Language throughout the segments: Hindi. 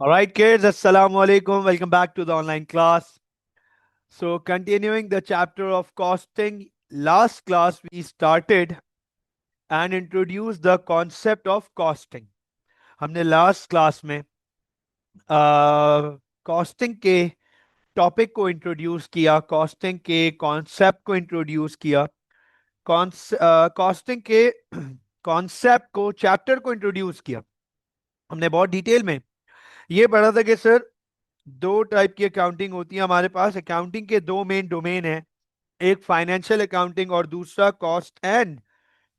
All right, kids, Assalamu alaikum. Welcome back to the online class. So, continuing the chapter of costing, last class we started and introduced the concept of costing. हमने last class में कॉस्टिंग के टॉपिक को इंट्रोड्यूस किया, कॉस्टिंग के कॉन्सेप्ट को इंट्रोड्यूस किया, कॉस्टिंग के कॉन्सेप्ट को, चैप्टर को इंट्रोड्यूस किया। हमने बहुत डिटेल में ये पढ़ा था कि सर दो टाइप की अकाउंटिंग होती है हमारे पास। अकाउंटिंग के दो मेन डोमेन है, एक फाइनेंशियल अकाउंटिंग और दूसरा cost and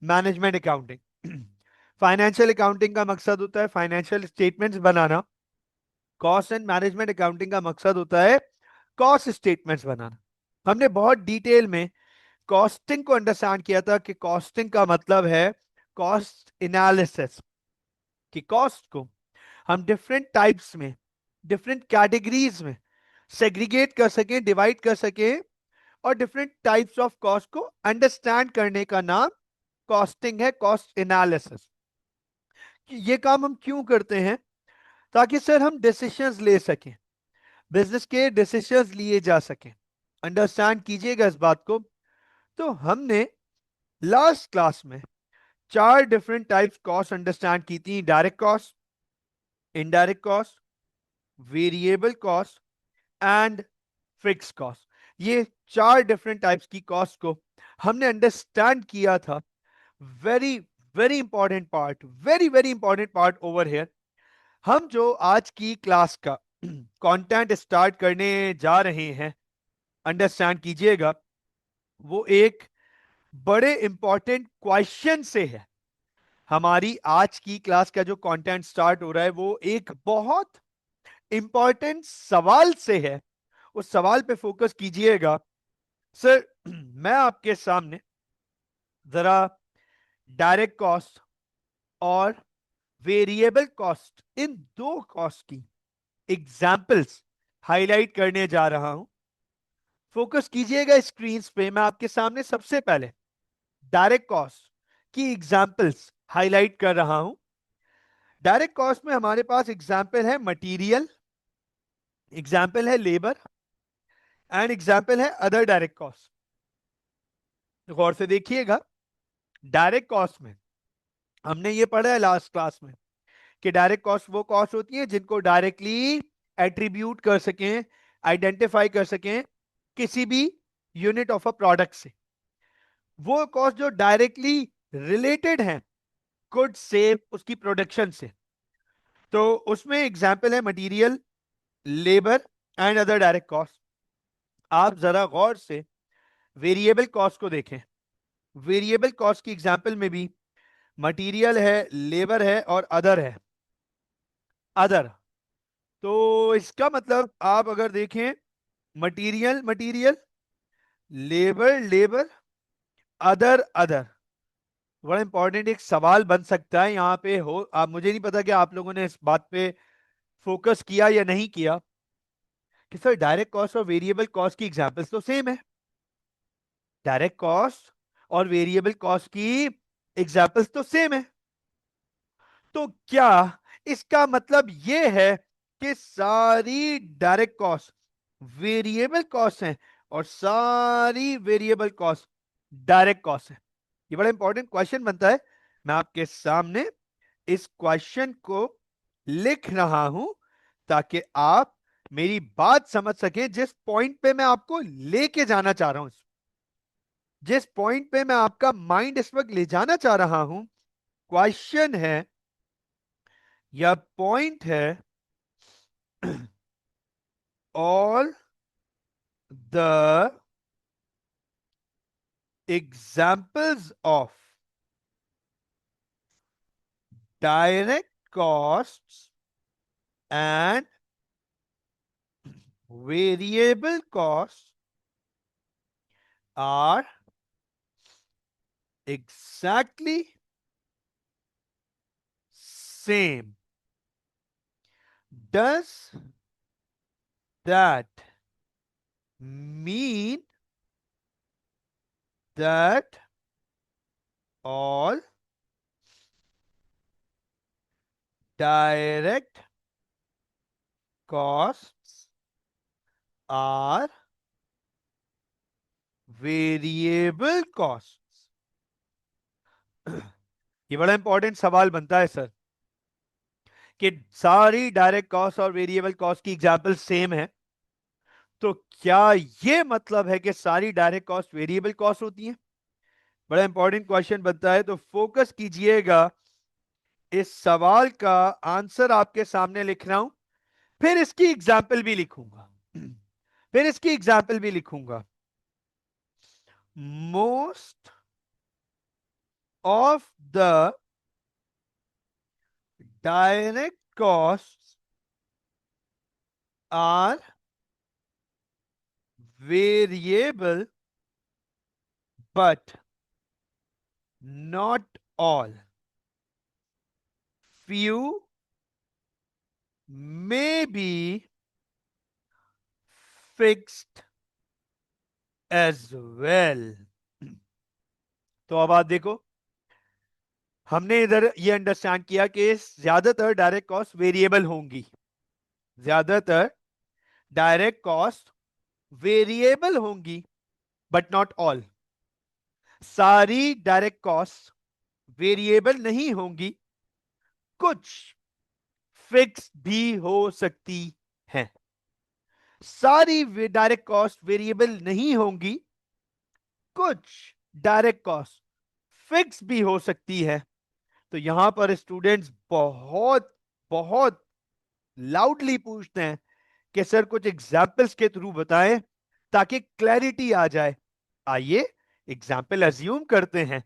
management accounting. Financial accounting का मकसद होता है financial statements banana, cost and management accounting का मकसद होता है कॉस्ट स्टेटमेंट्स बनाना। हमने बहुत डिटेल में कॉस्टिंग को अंडरस्टैंड किया था कि कॉस्टिंग का मतलब है कॉस्ट एनालिसिस, कि कॉस्ट को हम डिफरेंट टाइप्स में, डिफरेंट कैटेगरीज में सेग्रीगेट कर सकें, डिवाइड कर सकें, और डिफरेंट टाइप्स ऑफ कॉस्ट को अंडरस्टैंड करने का नाम कॉस्टिंग है, कॉस्ट एनालिसिस। ये काम हम क्यों करते हैं? ताकि सर हम डिसीजंस ले सकें, बिजनेस के डिसीजंस लिए जा सकें। अंडरस्टैंड कीजिएगा इस बात को। तो हमने लास्ट क्लास में चार डिफरेंट टाइप्स कॉस्ट अंडरस्टैंड की थी: direct cost, indirect cost, variable cost and fix cost. ये चार डिफरेंट टाइप्स की कॉस्ट को हमने अंडरस्टैंड किया था। Very very important part, very very important part over here. हम जो आज की क्लास का कंटेंट स्टार्ट करने जा रहे हैं, अंडरस्टैंड कीजिएगा, वो एक बड़े इंपॉर्टेंट क्वेश्चन से है। हमारी आज की क्लास का जो कंटेंट स्टार्ट हो रहा है वो एक बहुत इंपॉर्टेंट सवाल से है। उस सवाल पे फोकस कीजिएगा। सर मैं आपके सामने जरा डायरेक्ट कॉस्ट और वेरिएबल कॉस्ट, इन दो कॉस्ट की एग्जाम्पल्स हाईलाइट करने जा रहा हूं। फोकस कीजिएगा स्क्रीन पे। मैं आपके सामने सबसे पहले डायरेक्ट कॉस्ट की एग्जाम्पल्स हाईलाइट कर रहा हूं। डायरेक्ट कॉस्ट में हमारे पास एग्जाम्पल है मटेरियल, एग्जाम्पल है लेबर एंड एग्जाम्पल है अदर डायरेक्ट कॉस्ट। गौर से देखिएगा, डायरेक्ट कॉस्ट में हमने ये पढ़ा है लास्ट क्लास में कि डायरेक्ट कॉस्ट वो कॉस्ट होती है जिनको डायरेक्टली एट्रीब्यूट कर सकें, आइडेंटिफाई कर सकें किसी भी यूनिट ऑफ अ प्रोडक्ट से। वो कॉस्ट जो डायरेक्टली रिलेटेड है गुड से, उसकी प्रोडक्शन से। तो उसमें एग्जाम्पल है material, labour and other direct cost. आप जरा गौर से वेरिएबल कॉस्ट को देखें। वेरिएबल कॉस्ट की एग्जाम्पल में भी मटेरियल है, लेबर है और अदर है। अदर, तो इसका मतलब आप अगर देखें, material material, labour labour, other other. बड़ा इंपॉर्टेंट एक सवाल बन सकता है यहां पे हो, आप, मुझे नहीं पता कि आप लोगों ने इस बात पे फोकस किया या नहीं किया कि सर डायरेक्ट कॉस्ट और वेरिएबल कॉस्ट की एग्जांपल्स तो सेम है। डायरेक्ट कॉस्ट और वेरिएबल कॉस्ट की एग्जांपल्स तो सेम है। तो क्या इसका मतलब यह है कि सारी डायरेक्ट कॉस्ट वेरिएबल कॉस्ट हैं और सारी वेरिएबल कॉस्ट डायरेक्ट कॉस्ट है? ये बड़ा इंपॉर्टेंट क्वेश्चन बनता है। मैं आपके सामने इस क्वेश्चन को लिख रहा हूं ताकि आप मेरी बात समझ सकें, जिस पॉइंट पे मैं आपको लेके जाना चाह रहा हूं, जिस पॉइंट पे मैं आपका माइंड इस वक्त ले जाना चाह रहा हूं। क्वेश्चन है या पॉइंट है, all the examples of direct costs and variable cost are exactly same. Does that mean that all direct costs are variable costs. ये बड़ा इंपॉर्टेंट सवाल बनता है सर कि सारी डायरेक्ट कॉस्ट और वेरिएबल कॉस्ट की एग्जांपल सेम है, तो क्या ये मतलब है कि सारी डायरेक्ट कॉस्ट वेरिएबल कॉस्ट होती है? बड़ा इंपॉर्टेंट क्वेश्चन बनता है, तो फोकस कीजिएगा। इस सवाल का आंसर आपके सामने लिख रहा हूं, फिर इसकी एग्जाम्पल भी लिखूंगा। फिर इसकी एग्जाम्पल भी लिखूंगा। Most of the direct cost are variable but not all. Few may be fixed as well. तो अब आप देखो, हमने इधर ये अंडरस्टैंड किया कि ज्यादातर डायरेक्ट कॉस्ट वेरिएबल होंगी। ज्यादातर डायरेक्ट कॉस्ट वेरिएबल होंगी, बट नॉट ऑल। सारी डायरेक्ट कॉस्ट वेरिएबल नहीं होंगी, कुछ फिक्स भी हो सकती हैं। सारी डायरेक्ट कॉस्ट वेरिएबल नहीं होंगी, कुछ डायरेक्ट कॉस्ट फिक्स भी हो सकती है। तो यहां पर स्टूडेंट्स बहुत बहुत लाउडली पूछते हैं कि सर कुछ एग्जाम्पल्स के थ्रू बताएं ताकि क्लैरिटी आ जाए। आइए एग्जाम्पल अज्यूम करते हैं।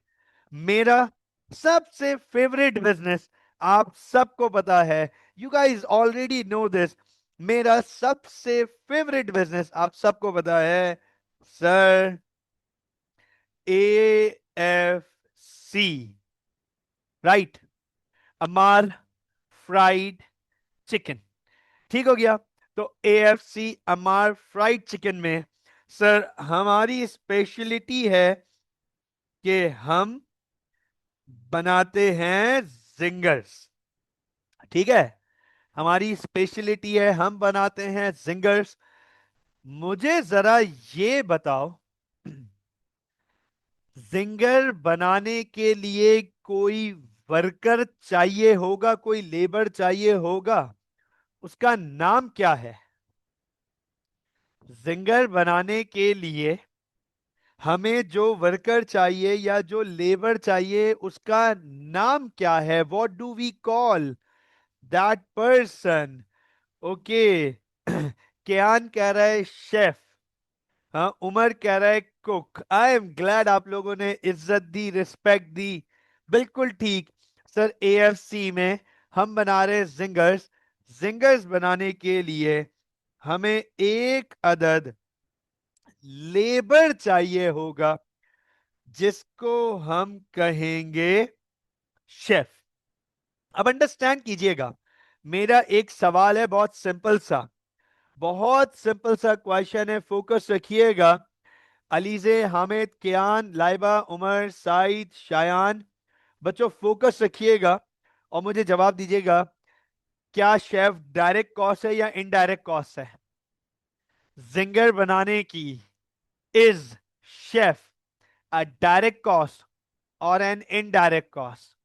मेरा सबसे फेवरेट बिजनेस, आप सबको पता है, you guys already know this, मेरा सबसे फेवरेट बिजनेस आप सबको पता है सर, AFC, राइट, अमार फ्राइड चिकन। ठीक हो गया। तो AFC अमार फ्राइड चिकन में सर हमारी स्पेशलिटी है कि हम बनाते हैं जिंगर्स। ठीक है, हमारी स्पेशलिटी है, हम बनाते हैं जिंगर्स। मुझे जरा ये बताओ, जिंगर बनाने के लिए कोई वर्कर चाहिए होगा, कोई लेबर चाहिए होगा, उसका नाम क्या है? जिंगर बनाने के लिए हमें जो वर्कर चाहिए या जो लेबर चाहिए, उसका नाम क्या है? What do we call that person? Okay, Kiyan कह रहा है शेफ, हाँ, उमर कह रहा है कुक। आई एम ग्लैड आप लोगों ने इज्जत दी, रिस्पेक्ट दी। बिल्कुल ठीक सर, AFC में हम बना रहे जिंगर्स। जिंगर्स बनाने के लिए हमें एक अदद लेबर चाहिए होगा, जिसको हम कहेंगे शेफ। अब अंडरस्टैंड कीजिएगा, मेरा एक सवाल है, बहुत सिंपल सा, बहुत सिंपल सा क्वेश्चन है, फोकस रखिएगा। अलीजे, हामिद, कियान, लाइबा, उमर, साइद, शायान, बच्चों फोकस रखिएगा और मुझे जवाब दीजिएगा, क्या शेफ डायरेक्ट कॉस्ट है या इनडायरेक्ट कॉस्ट है? जिंगर बनाने की is chef a direct cost और an indirect cost?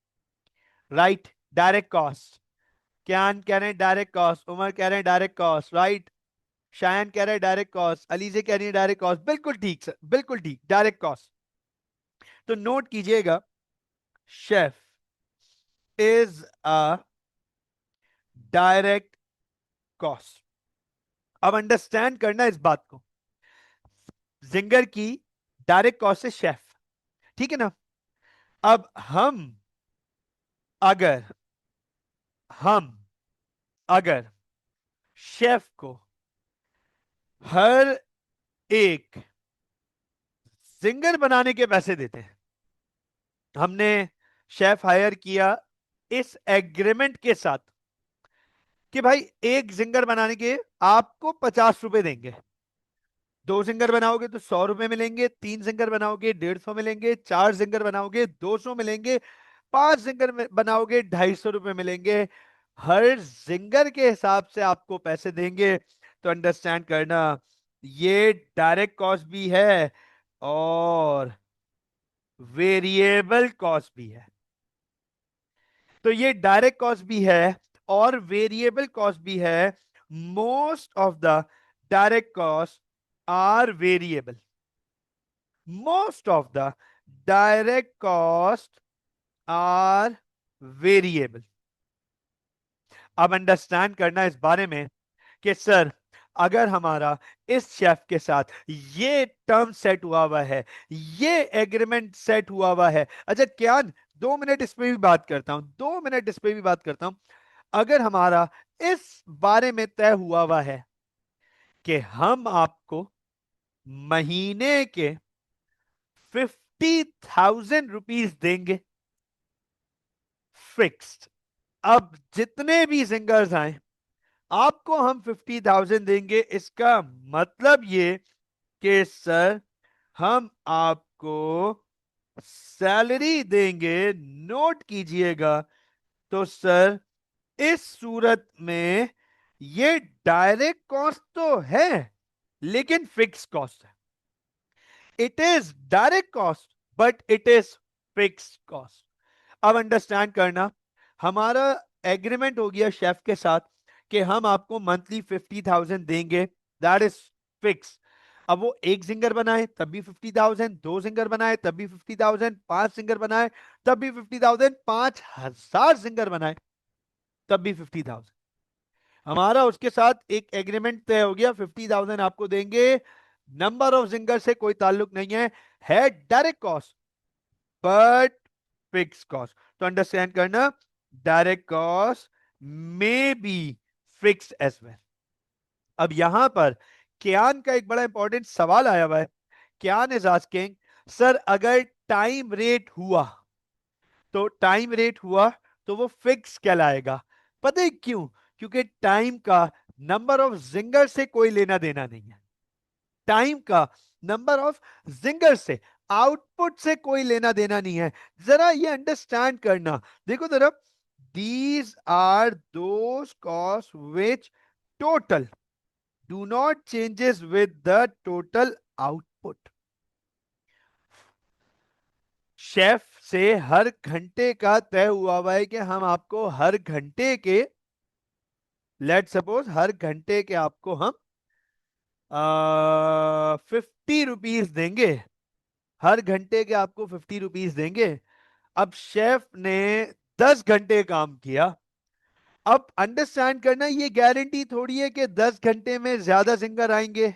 Right, direct cost. Kiyan कह रहे हैं डायरेक्ट कॉस्ट, उमर कह रहे हैं डायरेक्ट कॉस्ट, राइट, शायन कह रहे हैं डायरेक्ट कॉस्ट, अलीजे कह रही है डायरेक्ट कॉस्ट। बिल्कुल ठीक सर, बिल्कुल ठीक, डायरेक्ट कॉस्ट। तो नोट कीजिएगा, chef is a direct cost. अब अंडरस्टैंड करना इस बात को, जिंगर की डायरेक्ट कॉस्ट है शेफ, ठीक है ना? अब अगर हम अगर शेफ को हर एक जिंगर बनाने के पैसे देते हैं, हमने शेफ हायर किया इस एग्रीमेंट के साथ कि भाई एक जिंगर बनाने के आपको 50 रुपए देंगे, 2 जिंगर बनाओगे तो 100 रुपए मिलेंगे, 3 जिंगर बनाओगे 150 मिलेंगे, 4 जिंगर बनाओगे 200 मिलेंगे, 5 जिंगर बनाओगे 250 रुपए मिलेंगे, हर जिंगर के हिसाब से आपको पैसे देंगे। तो अंडरस्टैंड करना, ये डायरेक्ट कॉस्ट भी है और वेरिएबल कॉस्ट भी है। तो ये डायरेक्ट कॉस्ट भी है और वेरिएबल कॉस्ट भी है। Most of the direct cost are variable. Most of the direct cost are variable. अब अंडरस्टैंड करना इस बारे में कि सर अगर हमारा इस शेफ के साथ ये टर्म सेट हुआ हुआ है, ये एग्रीमेंट सेट हुआ हुआ है। अच्छा क्या, 2 मिनट इस पे भी बात करता हूं, 2 मिनट इस पे भी बात करता हूं। अगर हमारा इस बारे में तय हुआ हुआ है कि हम आपको महीने के 50,000 रुपीज देंगे फिक्स्ड। अब जितने भी सिंगर्स आए आपको हम 50,000 देंगे। इसका मतलब ये कि सर हम आपको सैलरी देंगे, नोट कीजिएगा। तो सर इस सूरत में ये डायरेक्ट कॉस्ट तो है लेकिन फिक्स कॉस्ट है। It is direct cost but it is fix cost. अब अंडरस्टैंड करना, हमारा एग्रीमेंट हो गया शेफ के साथ कि हम आपको मंथली 50,000 देंगे, दैट इज फिक्स। अब वो एक सिंगर बनाए तब भी 50,000, 2 सिंगर बनाए तब भी 50,000, 5 सिंगर बनाए तब भी 50,000, 5,000 सिंगर बनाए तब भी 50,000। हमारा उसके साथ एक एग्रीमेंट तय हो गया, 50,000 आपको देंगे। नंबर ऑफ सिंगर से कोई ताल्लुक नहीं है direct cost but fix cost. तो अंडरस्टैंड करना, direct cost may be fix as well. अब यहां पर क्यान का एक बड़ा इंपॉर्टेंट सवाल आया हुआ है। क्यान इज आस्किंग, सर अगर टाइम रेट हुआ तो टाइम रेट हुआ तो वो फिक्स कहलाएगा। पता है क्यों? क्योंकि टाइम का नंबर ऑफ जिंगर से कोई लेना देना नहीं है। टाइम का नंबर ऑफ जिंगर से, आउटपुट से कोई लेना देना नहीं है। जरा ये अंडरस्टैंड करना, देखो जरा, these are those cost which total do not changes with the total output. Chef से हर घंटे का तय हुआ हुआ है कि हम आपको हर घंटे के, लेट सपोज हर घंटे के आपको हम 50 रुपीज देंगे। हर घंटे के आपको 50 रुपीज देंगे। अब शेफ ने 10 घंटे काम किया। अब अंडरस्टैंड करना, ये गारंटी थोड़ी है कि 10 घंटे में ज्यादा सिंगर आएंगे।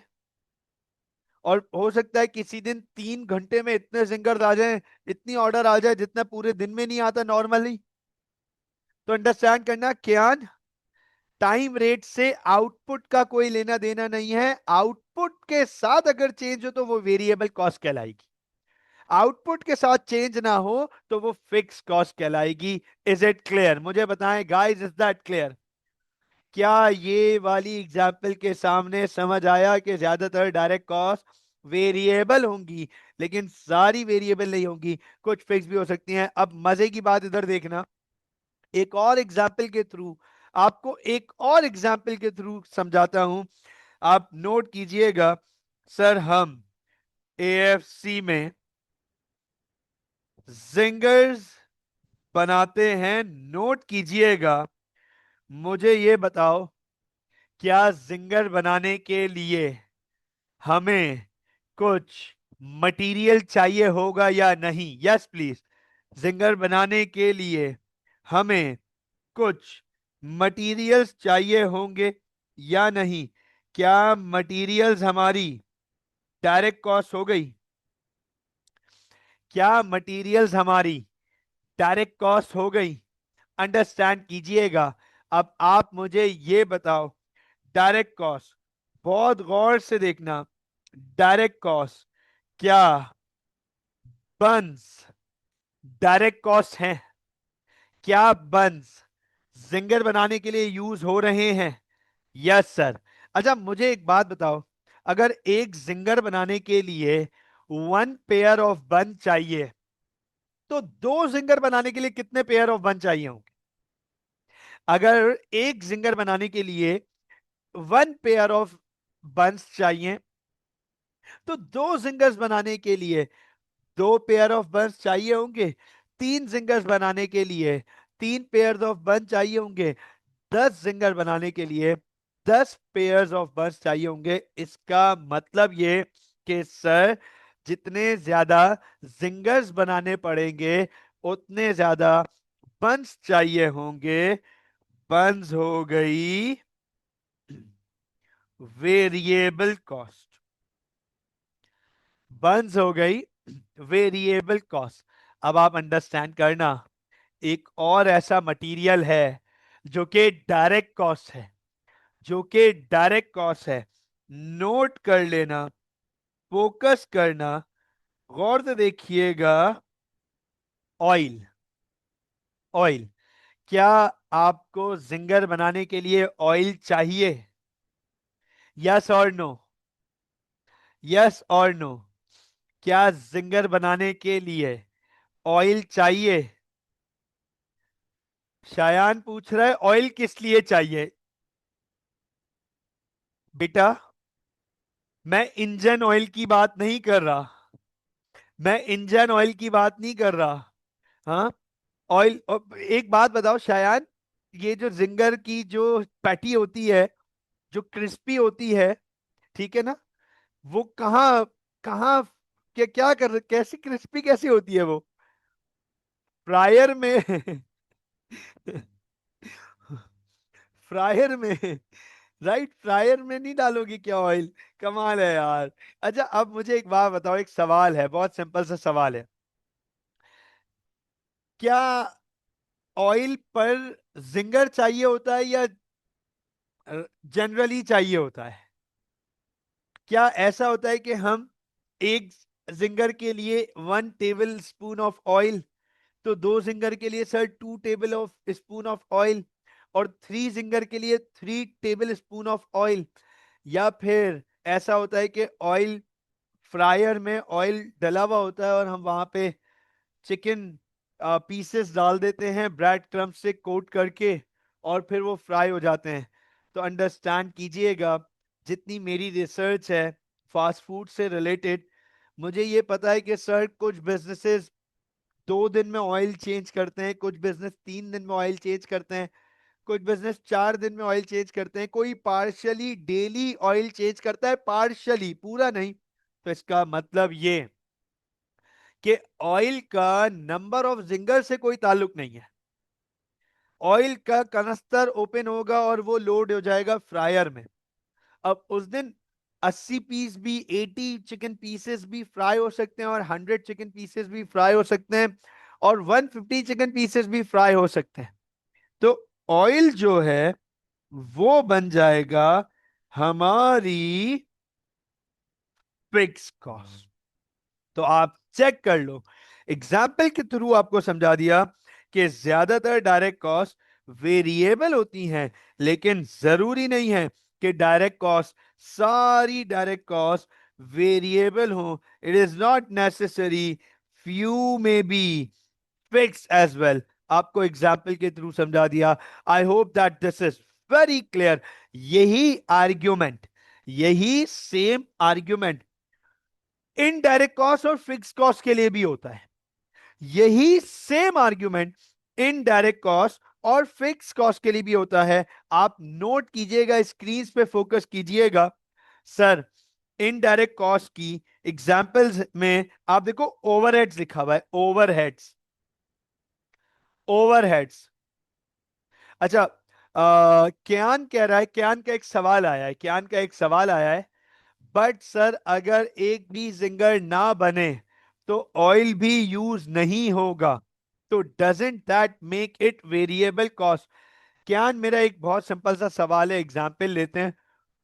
और हो सकता है किसी दिन 3 घंटे में इतने सिंगर आ जाएं, इतनी ऑर्डर आ जाए जितना पूरे दिन में नहीं आता नॉर्मली। तो अंडरस्टैंड करना क्या, टाइम रेट से आउटपुट का कोई लेना देना नहीं है। आउटपुट के साथ अगर चेंज हो तो वो वेरिएबल कॉस्ट कहलाएगी, आउटपुट के साथ चेंज ना हो तो वो फिक्स कॉस्ट कहलाएगी। Is it clear? मुझे बताएं गाइस, इज दैट क्लियर? क्या ये वाली एग्जाम्पल के सामने समझ आया कि ज्यादातर डायरेक्ट कॉस्ट वेरिएबल होंगी लेकिन सारी वेरिएबल नहीं होंगी, कुछ फिक्स भी हो सकती हैं। अब मजे की बात इधर देखना, एक और एग्जाम्पल के थ्रू आपको, एक और एग्जाम्पल के थ्रू समझाता हूं, आप नोट कीजिएगा। सर हम एएफसी में जिंगर्स बनाते हैं, नोट कीजिएगा। मुझे ये बताओ, क्या जिंगर बनाने के लिए हमें कुछ मटेरियल चाहिए होगा या नहीं? Yes please. जिंगर बनाने के लिए हमें कुछ मटेरियल्स चाहिए होंगे या नहीं? क्या मटेरियल्स हमारी डायरेक्ट कॉस्ट हो गई? क्या मटेरियल्स हमारी डायरेक्ट कॉस्ट हो गई? अंडरस्टैंड कीजिएगा। अब आप मुझे ये बताओ, डायरेक्ट कॉस्ट, बहुत गौर से देखना, डायरेक्ट कॉस्ट क्या बंस डायरेक्ट कॉस्ट हैं? क्या बंस जिंगर बनाने के लिए यूज हो रहे हैं? Yes sir. अच्छा मुझे एक बात बताओ, अगर एक जिंगर बनाने के लिए 1 पेयर ऑफ बन चाहिए तो 2 जिंगर बनाने के लिए कितने पेयर ऑफ बन चाहिए होंगे? अगर एक जिंगर बनाने के लिए 1 पेयर ऑफ बंस चाहिए, तो 2 जिंगर्स बनाने के लिए 2 पेयर ऑफ बंस चाहिए होंगे। 3 जिंगर्स बनाने के लिए 3 पेयर ऑफ बंस चाहिए होंगे। 10 जिंगर बनाने के लिए 10 पेयर्स ऑफ बंस चाहिए होंगे। इसका मतलब ये कि सर, जितने ज्यादा जिंगर्स बनाने पड़ेंगे उतने ज्यादा बंस चाहिए होंगे। बंस हो गई वेरिएबल कॉस्ट। बंस हो गई वेरिएबल कॉस्ट। अब आप अंडरस्टैंड करना, एक और ऐसा मटेरियल है जो कि डायरेक्ट कॉस्ट है, जो कि डायरेक्ट कॉस्ट है। नोट कर लेना, फोकस करना, गौर से देखिएगा। ऑयल। ऑयल। क्या आपको जिंगर बनाने के लिए ऑयल चाहिए? यस और नो? यस और नो? क्या जिंगर बनाने के लिए ऑयल चाहिए? शायान पूछ रहा है ऑयल किस लिए चाहिए। बेटा, मैं इंजन ऑयल की बात नहीं कर रहा। मैं इंजन ऑयल की बात नहीं कर रहा। हाँ, ऑयल। एक बात बताओ शायान, ये जो जिंगर की जो पैटी होती है, जो क्रिस्पी होती है, ठीक है ना, वो कहाँ कहाँ क्या कर, कैसी क्रिस्पी कैसी होती है वो? फ्रायर में। फ्रायर में। राइट, फ्रायर में नहीं डालोगी क्या ऑयल? कमाल है यार। अच्छा, अब मुझे एक बात बताओ, एक सवाल है, बहुत सिंपल सा सवाल है। क्या ऑयल पर जिंगर चाहिए होता है या जनरली चाहिए होता है? क्या ऐसा होता है कि हम एक जिंगर के लिए 1 टेबल स्पून ऑफ ऑयल, तो 2 जिंगर के लिए sir 2 table of spoon of oil, और 3 जिंगर के लिए 3 टेबल स्पून ऑफ ऑयल? या फिर ऐसा होता है कि ऑयल, फ्रायर में ऑयल डला हुआ होता है और हम वहां पे चिकन पीसेस डाल देते हैं ब्रेड क्रम्ब से कोट करके, और फिर वो फ्राई हो जाते हैं। तो अंडरस्टैंड कीजिएगा, जितनी मेरी रिसर्च है फास्ट फूड से रिलेटेड, मुझे ये पता है कि सर कुछ बिजनेसेस 2 दिन में ऑयल चेंज करते हैं, कुछ बिजनेस 3 दिन में ऑयल चेंज करते हैं, कुछ बिजनेस 4 दिन में ऑयल चेंज करते हैं, कोई पार्शली डेली ऑयल चेंज करता है, पार्शली, पूरा नहीं। तो इसका मतलब ये कि ऑयल का नंबर ऑफ जिंगर से कोई ताल्लुक नहीं है। ऑयल का कनस्तर ओपन होगा और वो लोड हो जाएगा फ्रायर में। अब उस दिन 80 पीस भी, 80 चिकन पीसेस भी फ्राई हो सकते हैं, और 100 चिकन पीसेस भी फ्राई हो सकते हैं, और 150 चिकन पीसेस भी फ्राई हो सकते हैं। तो ऑयल जो है वो बन जाएगा हमारी फिक्स कॉस्ट। तो आप चेक कर लो, एग्जाम्पल के थ्रू आपको समझा दिया कि ज्यादातर डायरेक्ट कॉस्ट वेरिएबल होती हैं, लेकिन जरूरी नहीं है कि डायरेक्ट कॉस्ट, सारी डायरेक्ट कॉस्ट वेरिएबल हो। It is not necessary, few में बी फिक्स एज वेल। आपको एग्जाम्पल के थ्रू समझा दिया। आई hope that this is very clear. यही आर्ग्यूमेंट, यही सेम आर्ग्यूमेंट इनडायरेक्ट कॉस्ट और फिक्स कॉस्ट के लिए भी होता है। यही सेम आर्ग्यूमेंट इनडायरेक्ट कॉस्ट और फिक्स कॉस्ट के लिए भी होता है। आप नोट कीजिएगा, स्क्रीन पे फोकस कीजिएगा। सर, इनडायरेक्ट कॉस्ट की एग्जांपल्स में आप देखो ओवरहेड्स लिखा हुआ है, ओवरहेड्स। ओवरहेड्स। अच्छा, क्यान कह रहा है, क्यान का एक सवाल आया है, क्यान का एक सवाल आया है, बट सर अगर एक भी जिंगर ना बने तो ऑयल भी यूज नहीं होगा, तो doesn't that make it variable cost? क्या, मेरा एक बहुत सिंपल सा सवाल है, एग्जाम्पल लेते हैं,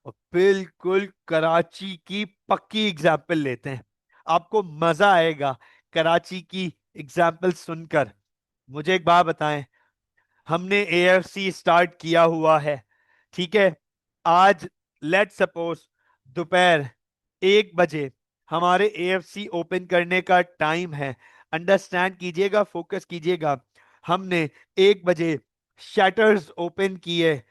और बिल्कुल कराची की पक्की एग्जाम्पल लेते हैं। आपको मजा आएगा कराची की एग्जाम्पल सुनकर। मुझे एक बात बताएं, हमने एएफसी स्टार्ट किया हुआ है, ठीक है? आज लेट सपोज दोपहर 1 बजे हमारे एएफसी ओपन करने का टाइम है। अंडरस्टैंड कीजिएगा, फोकस कीजिएगा। हमने 1 बजे शटर्स ओपन किए,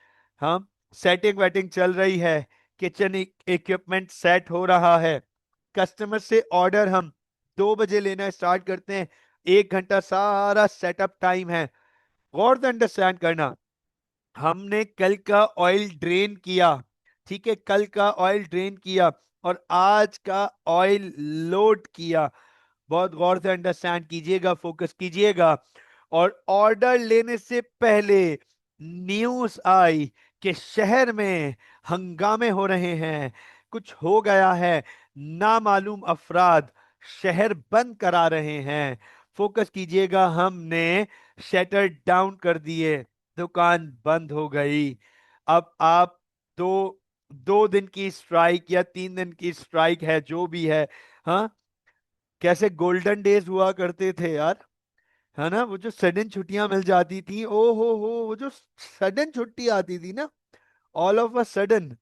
हम सेटिंग वेटिंग चल रही है, किचन इक्विपमेंट सेट हो रहा है, कस्टमर से ऑर्डर हम 2 बजे लेना स्टार्ट करते हैं, 1 घंटा सारा सेटअप टाइम है। गौर से अंडरस्टैंड करना, हमने कल का ऑयल ड्रेन किया, ठीक है, कल का ऑयल ड्रेन किया और आज का ऑयल लोड किया। बहुत गौर से अंडरस्टैंड कीजिएगा, फोकस कीजिएगा। और ऑर्डर लेने से पहले न्यूज आई कि शहर में हंगामे हो रहे हैं, कुछ हो गया है, नामालूम अफराद शहर बंद करा रहे हैं। फोकस कीजिएगा, हमने शटर डाउन कर दिए, दुकान बंद हो गई। अब आप दो 2 दिन की स्ट्राइक या 3 दिन की स्ट्राइक है जो भी है, हाँ, कैसे गोल्डन डेज हुआ करते थे यार, है ना, वो जो सडन छुट्टियां मिल जाती थी, ओ हो, वो जो सडन छुट्टी आती थी ना, ऑल ऑफ अ सडन,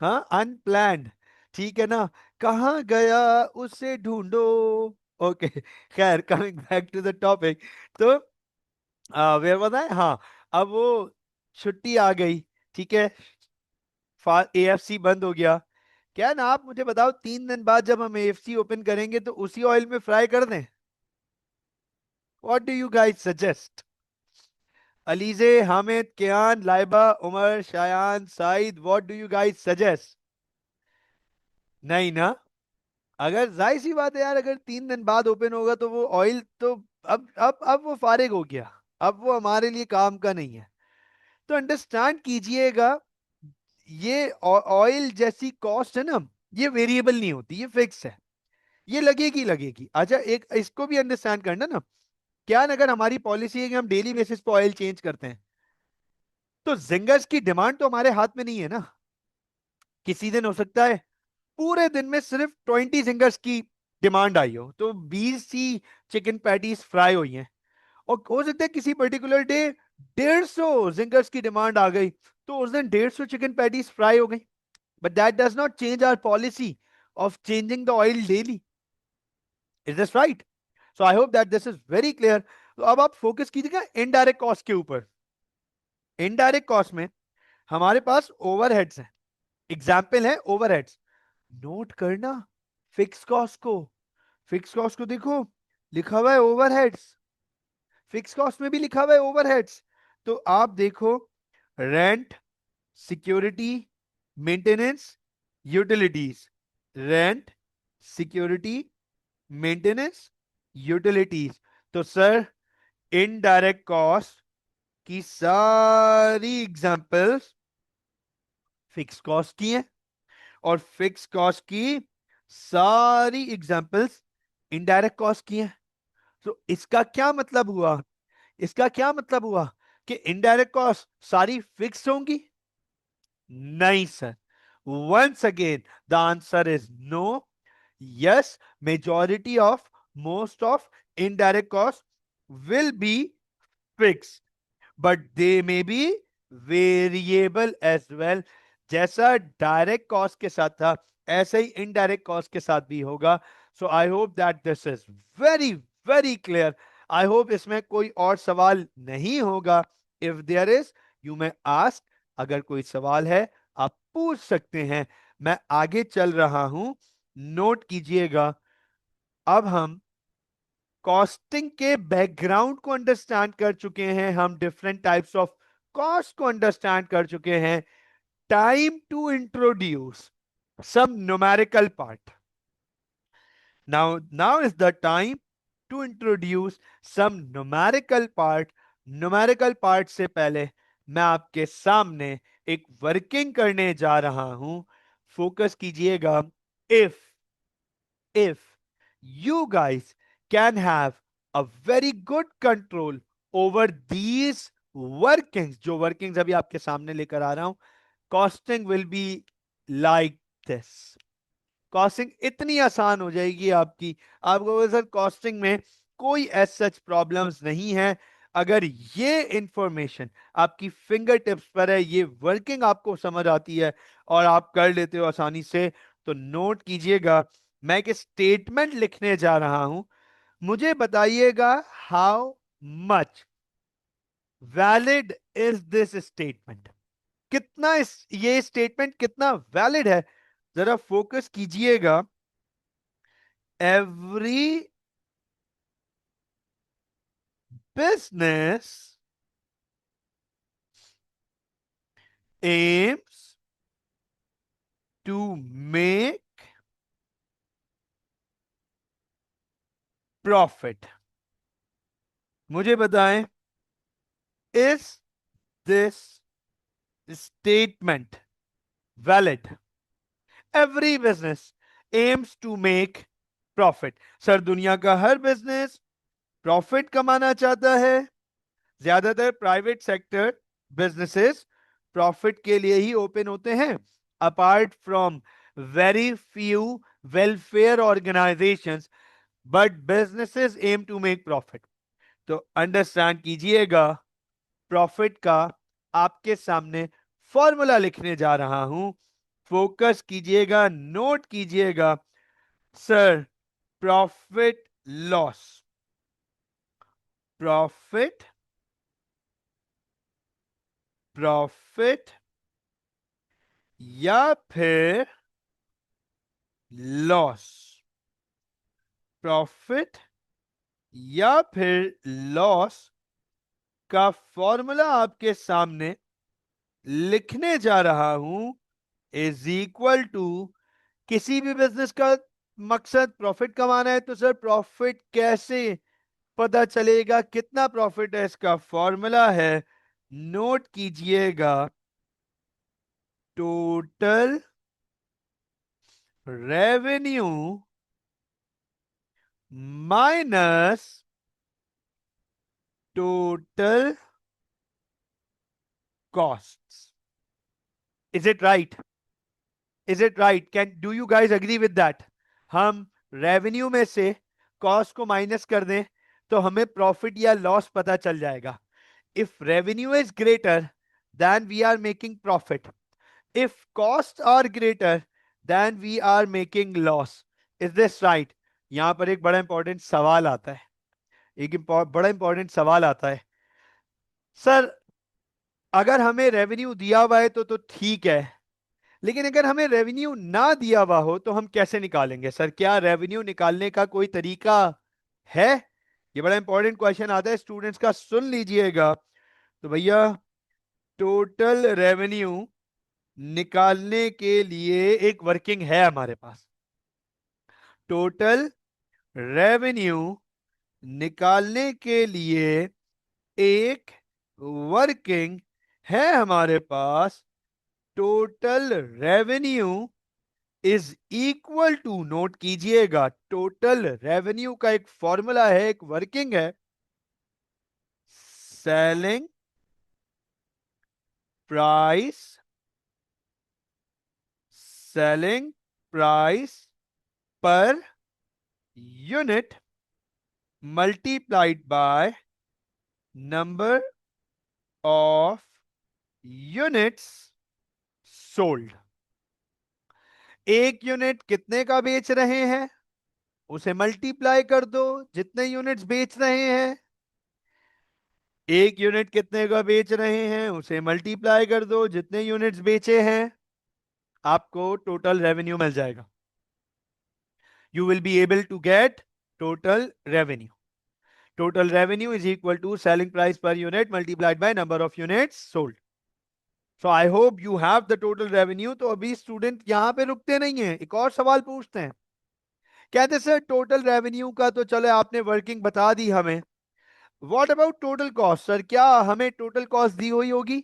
हाँ, अनप्लैंड, ठीक है ना, कहाँ गया उसे ढूंढो। ओके, खैर, coming back to the topic. तो वे बताए, हाँ, अब वो छुट्टी आ गई, ठीक है, एएफसी बंद हो गया। क्या ना, आप मुझे बताओ, 3 दिन बाद जब हम एएफसी ओपन करेंगे तो उसी ऑयल में फ्राई कर दें? What do you guys suggest? Alizeh, Hamid, Kiyan, Laiba, Umar, Shayan, Saeed, what do you guys suggest? नहीं ना? अगर जाहिर सी बात है यार, अगर 3 दिन बाद ओपन होगा तो वो ऑयल तो अब वो फारिग हो गया, अब वो हमारे लिए काम का नहीं है। तो अंडरस्टैंड कीजिएगा, ये ऑयल जैसी कॉस्ट है ना, ये वेरिएबल नहीं होती, ये फिक्स है, ये लगेगी लगेगी। अच्छा, एक इसको भी अंडरस्टैंड करना ना, क्या अगर हमारी पॉलिसी है कि हम डेली बेसिस पे ऑयल चेंज करते हैं, तो जिंगर्स की डिमांड तो हमारे हाथ में नहीं है ना। किसी दिन हो सकता है पूरे दिन में सिर्फ 20 जिंगर्स की डिमांड आई हो, तो 20 ही चिकन पैटीज फ्राई हुई हैं। और हो सकता है किसी पर्टिकुलर डे 150 जिंगर्स की डिमांड आ गई, तो उस दिन 150 चिकन पैटीज फ्राई हो गई। But that does not change our policy of changing the oil daily. Is this right? So I hope that this is very clear. तो अब आप फोकस कीजिएगा इनडायरेक्ट कॉस्ट के ऊपर। इनडायरेक्ट कॉस्ट में हमारे पास ओवरहेड्स हैं, एग्जाम्पल है ओवरहेड्स। नोट करना फिक्स कॉस्ट को, फिक्स कॉस्ट को देखो, लिखा हुआ है ओवरहेड्स, फिक्स कॉस्ट में भी लिखा हुआ है ओवरहेड्स। तो आप देखो, rent, security, maintenance, utilities, rent, security, maintenance, utilities. तो सर, इनडायरेक्ट कॉस्ट की सारी एग्जांपल्स फिक्स कॉस्ट की है, और फिक्स कॉस्ट की सारी एग्जांपल्स इनडायरेक्ट कॉस्ट की हैं। तो इसका क्या मतलब हुआ, इसका क्या मतलब हुआ कि इनडायरेक्ट कॉस्ट सारी फिक्स होंगी? नहीं sir, once again the answer is no. Yes, majority of most of indirect cost will be fix, but they may be variable as well. जैसा डायरेक्ट कॉस्ट के साथ था, ऐसे ही इनडायरेक्ट कॉस्ट के साथ भी होगा। So I hope that this is very very clear. I hope इसमें कोई और सवाल नहीं होगा। If there is, you may ask. अगर कोई सवाल है, आप पूछ सकते हैं। मैं आगे चल रहा हूं, नोट कीजिएगा। अब हम कॉस्टिंग के बैकग्राउंड को अंडरस्टैंड कर चुके हैं, हम डिफरेंट टाइप्स ऑफ कॉस्ट को अंडरस्टैंड कर चुके हैं। Time to introduce some numerical part. Now is the time to introduce some numerical part. Numerical part से पहले मैं आपके सामने एक वर्किंग करने जा रहा हूं, फोकस कीजिएगा। if if you guys can have a very good control over these workings, जो workings अभी आपके सामने लेकर आ रहा हूं, costing will be like this. Costing इतनी आसान हो जाएगी आपकी, आपको सर कॉस्टिंग में कोई एज सच प्रॉब्लम्स नहीं है। अगर ये इंफॉर्मेशन आपकी फिंगर टिप्स पर है, ये वर्किंग आपको समझ आती है और आप कर लेते हो आसानी से, तो नोट कीजिएगा, मैं एक स्टेटमेंट लिखने जा रहा हूं। मुझे बताइएगा how much valid is this statement? ये स्टेटमेंट कितना वैलिड है, जरा फोकस कीजिएगा। Every business aims to make profit. मुझे बताएं, is this statement valid? Every business aims to make profit. Sir, दुनिया का हर बिजनेस प्रॉफिट कमाना चाहता है। ज्यादातर प्राइवेट सेक्टर बिजनेसेस प्रॉफिट के लिए ही ओपन होते हैं, apart from very few welfare organisations, but businesses aim to make profit. तो अंडरस्टैंड कीजिएगा, प्रॉफिट का आपके सामने फॉर्मूला लिखने जा रहा हूं। फोकस कीजिएगा, नोट कीजिएगा। Sir, profit loss, profit, profit या फिर लॉस, प्रॉफिट या फिर लॉस का फॉर्मूला आपके सामने लिखने जा रहा हूं। इज इक्वल टू, किसी भी बिजनेस का मकसद प्रॉफिट कमाना है, तो सर प्रॉफिट कैसे पता चलेगा, कितना प्रॉफिट है? इसका फॉर्मूला है, नोट कीजिएगा, total revenue minus total costs. Is it right? Is it right? Can do you guys agree with that? हम रेवेन्यू में से कॉस्ट को माइनस कर दें तो हमें प्रॉफिट या लॉस पता चल जाएगा। If revenue is greater than we are making profit, if cost are greater than we are making loss. Is this right? यहां पर एक बड़ा इंपॉर्टेंट सवाल आता है, बड़ा इंपॉर्टेंट सवाल आता है। सर, अगर हमें रेवेन्यू दिया हुआ है तो ठीक है, लेकिन अगर हमें रेवेन्यू ना दिया हुआ हो तो हम कैसे निकालेंगे? सर, क्या रेवेन्यू निकालने का कोई तरीका है? ये बड़ा इंपॉर्टेंट क्वेश्चन आता है स्टूडेंट्स का, सुन लीजिएगा। तो भैया, टोटल रेवेन्यू निकालने के लिए एक वर्किंग है हमारे पास। टोटल रेवेन्यू निकालने के लिए एक वर्किंग है हमारे पास। Total revenue is equal to, note कीजिएगा, टोटल रेवेन्यू का एक फॉर्मूला है, एक वर्किंग है, selling price, selling price per unit multiplied by number of units sold. एक यूनिट कितने का बेच रहे हैं, उसे मल्टीप्लाई कर दो जितने यूनिट्स बेच रहे हैं। एक यूनिट कितने का बेच रहे हैं, उसे मल्टीप्लाई कर दो जितने यूनिट्स बेचे हैं, आपको टोटल रेवेन्यू मिल जाएगा। You will be able to get total revenue. Total revenue is equal to selling price per unit multiplied by number of units sold. So I hope you have the total revenue. तो अभी स्टूडेंट यहां पे रुकते नहीं है, एक और सवाल पूछते हैं। कहते सर, टोटल रेवेन्यू का तो चलो आपने वर्किंग बता दी हमें, what about total cost? Sir, क्या हमें टोटल कॉस्ट दी हुई होगी?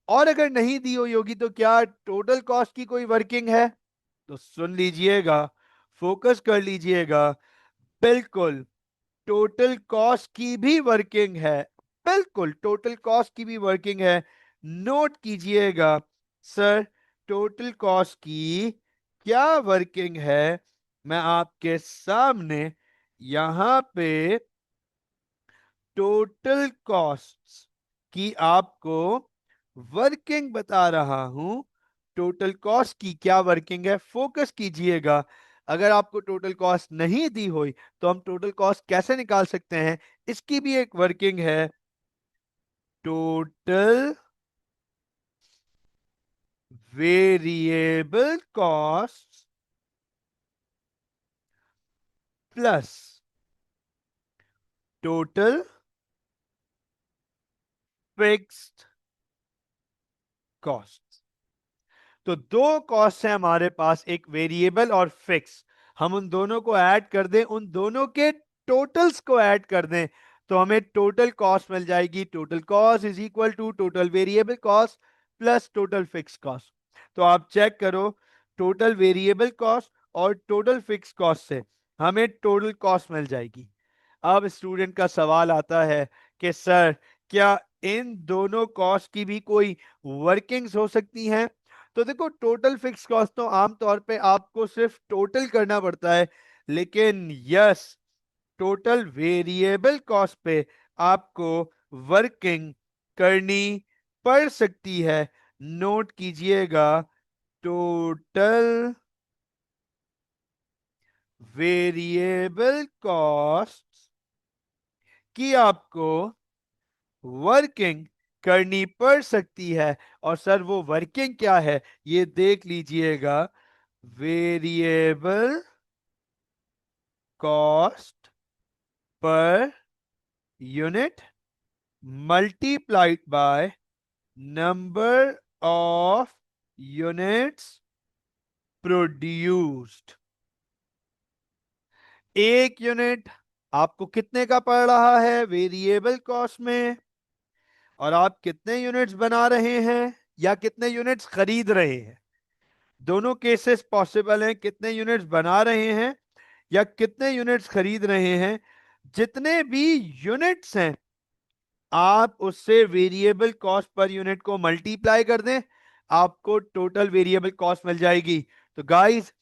और अगर नहीं दी हुई होगी तो क्या टोटल कॉस्ट की कोई वर्किंग है? तो सुन लीजिएगा, फोकस कर लीजिएगा, बिल्कुल टोटल कॉस्ट की भी वर्किंग है, बिल्कुल टोटल कॉस्ट की भी वर्किंग है। नोट कीजिएगा, सर टोटल कॉस्ट की क्या वर्किंग है? मैं आपके सामने यहां पे टोटल कॉस्ट्स की आपको वर्किंग बता रहा हूं। टोटल कॉस्ट की क्या वर्किंग है, फोकस कीजिएगा। अगर आपको टोटल कॉस्ट नहीं दी हुई तो हम टोटल कॉस्ट कैसे निकाल सकते हैं? इसकी भी एक वर्किंग है, total variable cost plus total fixed cost. तो दो कॉस्ट है हमारे पास, एक वेरिएबल और फिक्स। हम उन दोनों को ऐड कर दें, उन दोनों के टोटल्स को ऐड कर दें, तो हमें टोटल कॉस्ट मिल जाएगी। Total cost is equal to total variable cost plus total fix cost. तो आप चेक करो, टोटल वेरिएबल कॉस्ट और टोटल फिक्स कॉस्ट से हमें टोटल कॉस्ट मिल जाएगी। अब स्टूडेंट का सवाल आता है कि सर, क्या इन दोनों कॉस्ट की भी कोई वर्किंग्स हो सकती हैं? तो देखो, टोटल फिक्स कॉस्ट तो आमतौर पे आपको सिर्फ टोटल करना पड़ता है, लेकिन यस, टोटल वेरिएबल कॉस्ट पे आपको वर्किंग करनी पड़ सकती है। नोट कीजिएगा, टोटल वेरिएबल कॉस्ट की आपको वर्किंग करनी पड़ सकती है। और सर, वो वर्किंग क्या है ये देख लीजिएगा। Variable cost per unit multiplied by number of units produced. एक यूनिट आपको कितने का पड़ रहा है वेरिएबल कॉस्ट में, और आप कितने यूनिट्स बना रहे हैं या कितने यूनिट्स खरीद रहे हैं। दोनों केसेस पॉसिबल हैं, कितने यूनिट्स बना रहे हैं या कितने यूनिट्स खरीद रहे हैं। जितने भी यूनिट्स हैं, आप उससे वेरिएबल कॉस्ट पर यूनिट को मल्टीप्लाई कर दें, आपको टोटल वेरिएबल कॉस्ट मिल जाएगी। तो गाइस,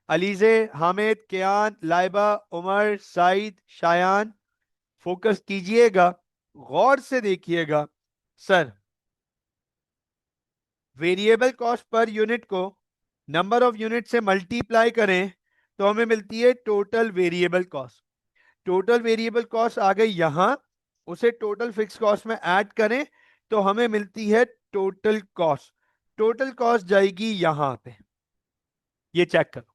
अलीजे, हामिद, कियान, लाइबा, उमर, साइद, शायान, फोकस कीजिएगा, गौर से देखिएगा। Sir, variable cost per unit को नंबर ऑफ यूनिट से मल्टीप्लाई करें तो हमें मिलती है total variable cost. Total variable cost आ गई यहां, उसे टोटल फिक्स कॉस्ट में ऐड करें तो हमें मिलती है टोटल कॉस्ट। टोटल कॉस्ट जाएगी यहां पे, ये चेक करो।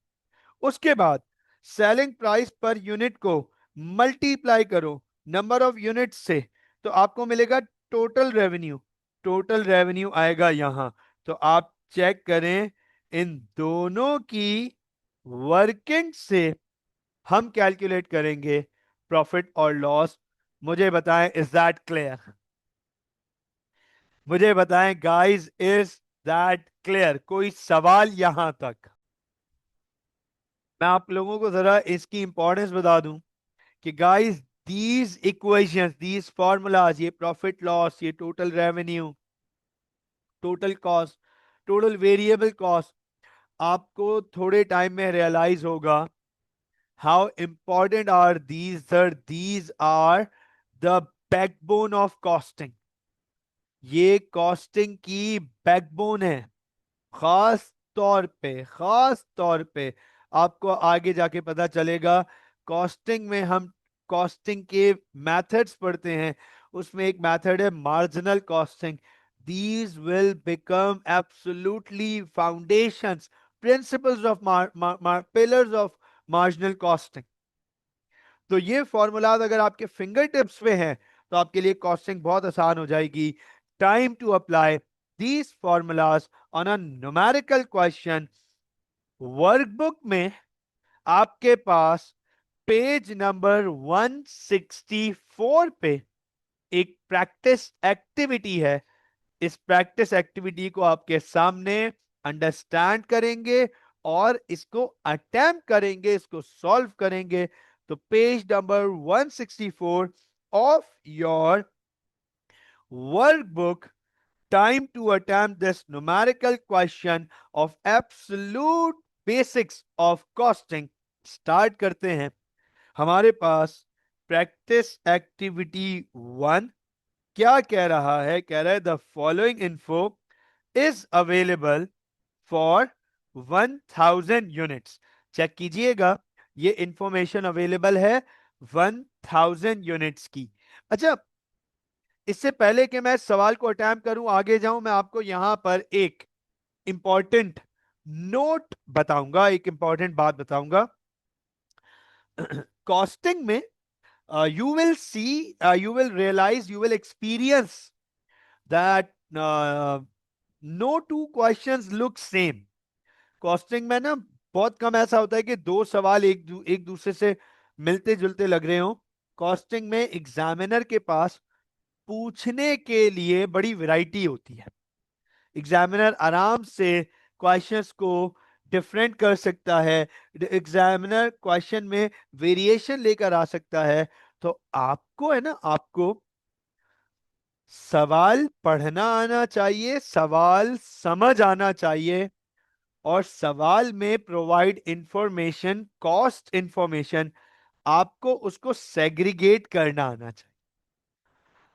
उसके बाद सेलिंग प्राइस पर यूनिट को मल्टीप्लाई करो नंबर ऑफ यूनिट से, तो आपको मिलेगा टोटल रेवेन्यू। टोटल रेवेन्यू आएगा यहां। तो आप चेक करें, इन दोनों की वर्किंग से हम कैलकुलेट करेंगे प्रॉफिट और लॉस। मुझे बताएं, इज दैट क्लियर? मुझे बताएं गाइस, इज दैट क्लियर? कोई सवाल यहां तक? मैं आप लोगों को जरा इसकी इंपॉर्टेंस बता दूं कि guys, these equations, these formulas, ये प्रॉफिट लॉस, ये total revenue, total cost, total variable cost, आपको थोड़े टाइम में रियलाइज होगा how important are these. Sir, these are the backbone of costing. ये कॉस्टिंग की बैकबोन है। खास तौर पे आपको आगे जाके पता चलेगा। कॉस्टिंग में हम कॉस्टिंग के मेथड्स पढ़ते हैं, उसमें एक मेथड है marginal costing. These will become absolutely foundations, principles of pillars of marginal costing. तो ये फॉर्मूलाज अगर आपके फिंगर टिप्स पे हैं तो आपके लिए कॉस्टिंग बहुत आसान हो जाएगी। Time to apply these formulas on a numerical question. Workbook में आपके पास पेज नंबर 164 पे एक प्रैक्टिस एक्टिविटी है। इस प्रैक्टिस एक्टिविटी को आपके सामने अंडरस्टैंड करेंगे और इसको अटेम्प्ट करेंगे, इसको सॉल्व करेंगे। तो page number 164 of your workbook, time to attempt this numerical question of absolute basics of costing। Start करते हैं। हमारे पास प्रैक्टिस एक्टिविटी 1 क्या कह रहा है? कह रहा है the following info is available for 1000 units. Check कीजिएगा, ये इंफॉर्मेशन अवेलेबल है 1000 यूनिट्स की। अच्छा, इससे पहले कि मैं इस सवाल को अटैम्प्ट करूं, आगे जाऊं, मैं आपको यहां पर एक इंपॉर्टेंट नोट बताऊंगा, एक इंपॉर्टेंट बात बताऊंगा। कॉस्टिंग में you will see, you will realize, you will experience that no two questions look same. Costing में ना बहुत कम ऐसा होता है कि दो सवाल एक दूसरे से मिलते जुलते लग रहे हो। कॉस्टिंग में एग्जामिनर के पास पूछने के लिए बड़ी वैरायटी होती है। एग्जामिनर आराम से क्वेश्चंस को डिफरेंट कर सकता है, एग्जामिनर क्वेश्चन में वेरिएशन लेकर आ सकता है। तो आपको है ना, आपको सवाल पढ़ना आना चाहिए, सवाल समझ आना चाहिए, और सवाल में प्रोवाइड इंफॉर्मेशन, कॉस्ट इंफॉर्मेशन, आपको उसको सेग्रीगेट करना आना चाहिए।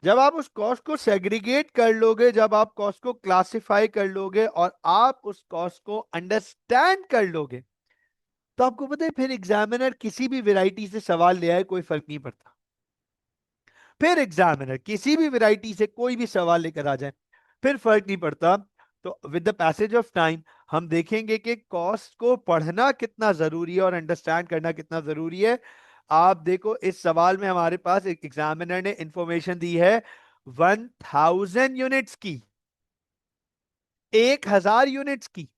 जब आप उस कॉस्ट को सेग्रीगेट कर लोगे, जब आप कॉस्ट को क्लासिफाई कर लोगे और आप उस कॉस्ट को अंडरस्टैंड कर लोगे, तो आपको पता है फिर एग्जामिनर किसी भी वैरायटी से सवाल ले आए कोई फर्क नहीं पड़ता। फिर एग्जामिनर किसी भी वैरायटी से कोई भी सवाल लेकर आ जाए, फिर फर्क नहीं पड़ता। तो with the passage of time हम देखेंगे कि कॉस्ट को पढ़ना कितना जरूरी है और अंडरस्टैंड करना कितना जरूरी है। आप देखो इस सवाल में हमारे पास एक एग्जामिनर ने इंफॉर्मेशन दी है 1000 यूनिट्स की, 1000 यूनिट्स की।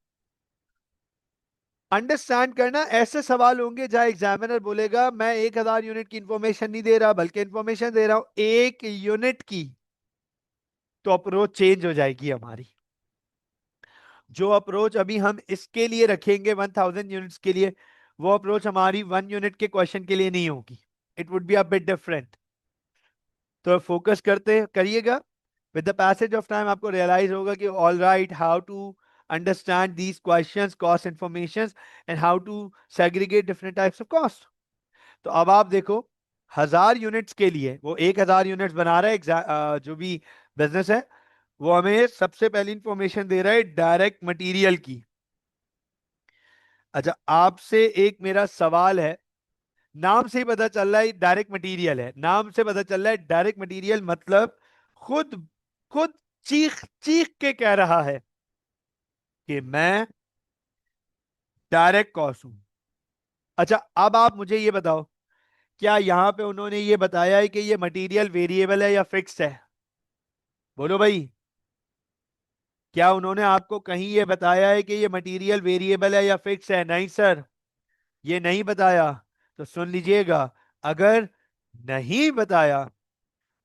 अंडरस्टैंड करना, ऐसे सवाल होंगे जहां एग्जामिनर बोलेगा मैं 1000 यूनिट की इंफॉर्मेशन नहीं दे रहा बल्कि इंफॉर्मेशन दे रहा हूं 1 यूनिट की। तो अप्रोच चेंज हो जाएगी हमारी। जो अप्रोच अभी हम इसके लिए रखेंगे 1000 यूनिट्स के लिए, वो अप्रोच हमारी 1 यूनिट के क्वेश्चन के लिए नहीं होगी। It would be a bit different. तो फोकस करते करिएगा। With the passage of time आपको रियलाइज होगा कि all right, how to understand these questions, cost information, and how to segregate different types of cost. तो अब आप देखो 1000 यूनिट्स के लिए वो 1000 यूनिट्स बना रहा है जो भी बिजनेस है, वो हमें सबसे पहली इंफॉर्मेशन दे रहा है डायरेक्ट मटेरियल की। अच्छा, आपसे एक मेरा सवाल है। नाम से ही पता चल रहा है डायरेक्ट मटेरियल है, नाम से पता चल रहा है डायरेक्ट मटेरियल मतलब खुद खुद चीख चीख के कह रहा है कि मैं डायरेक्ट कॉस्ट हूं। अच्छा, अब आप मुझे ये बताओ, क्या यहां पे उन्होंने ये बताया है कि ये मटेरियल वेरिएबल है या फिक्स है? बोलो भाई, क्या उन्होंने आपको कहीं ये बताया है कि ये मटेरियल वेरिएबल है या फिक्स है? नहीं सर, ये नहीं बताया। तो सुन लीजिएगा, अगर नहीं बताया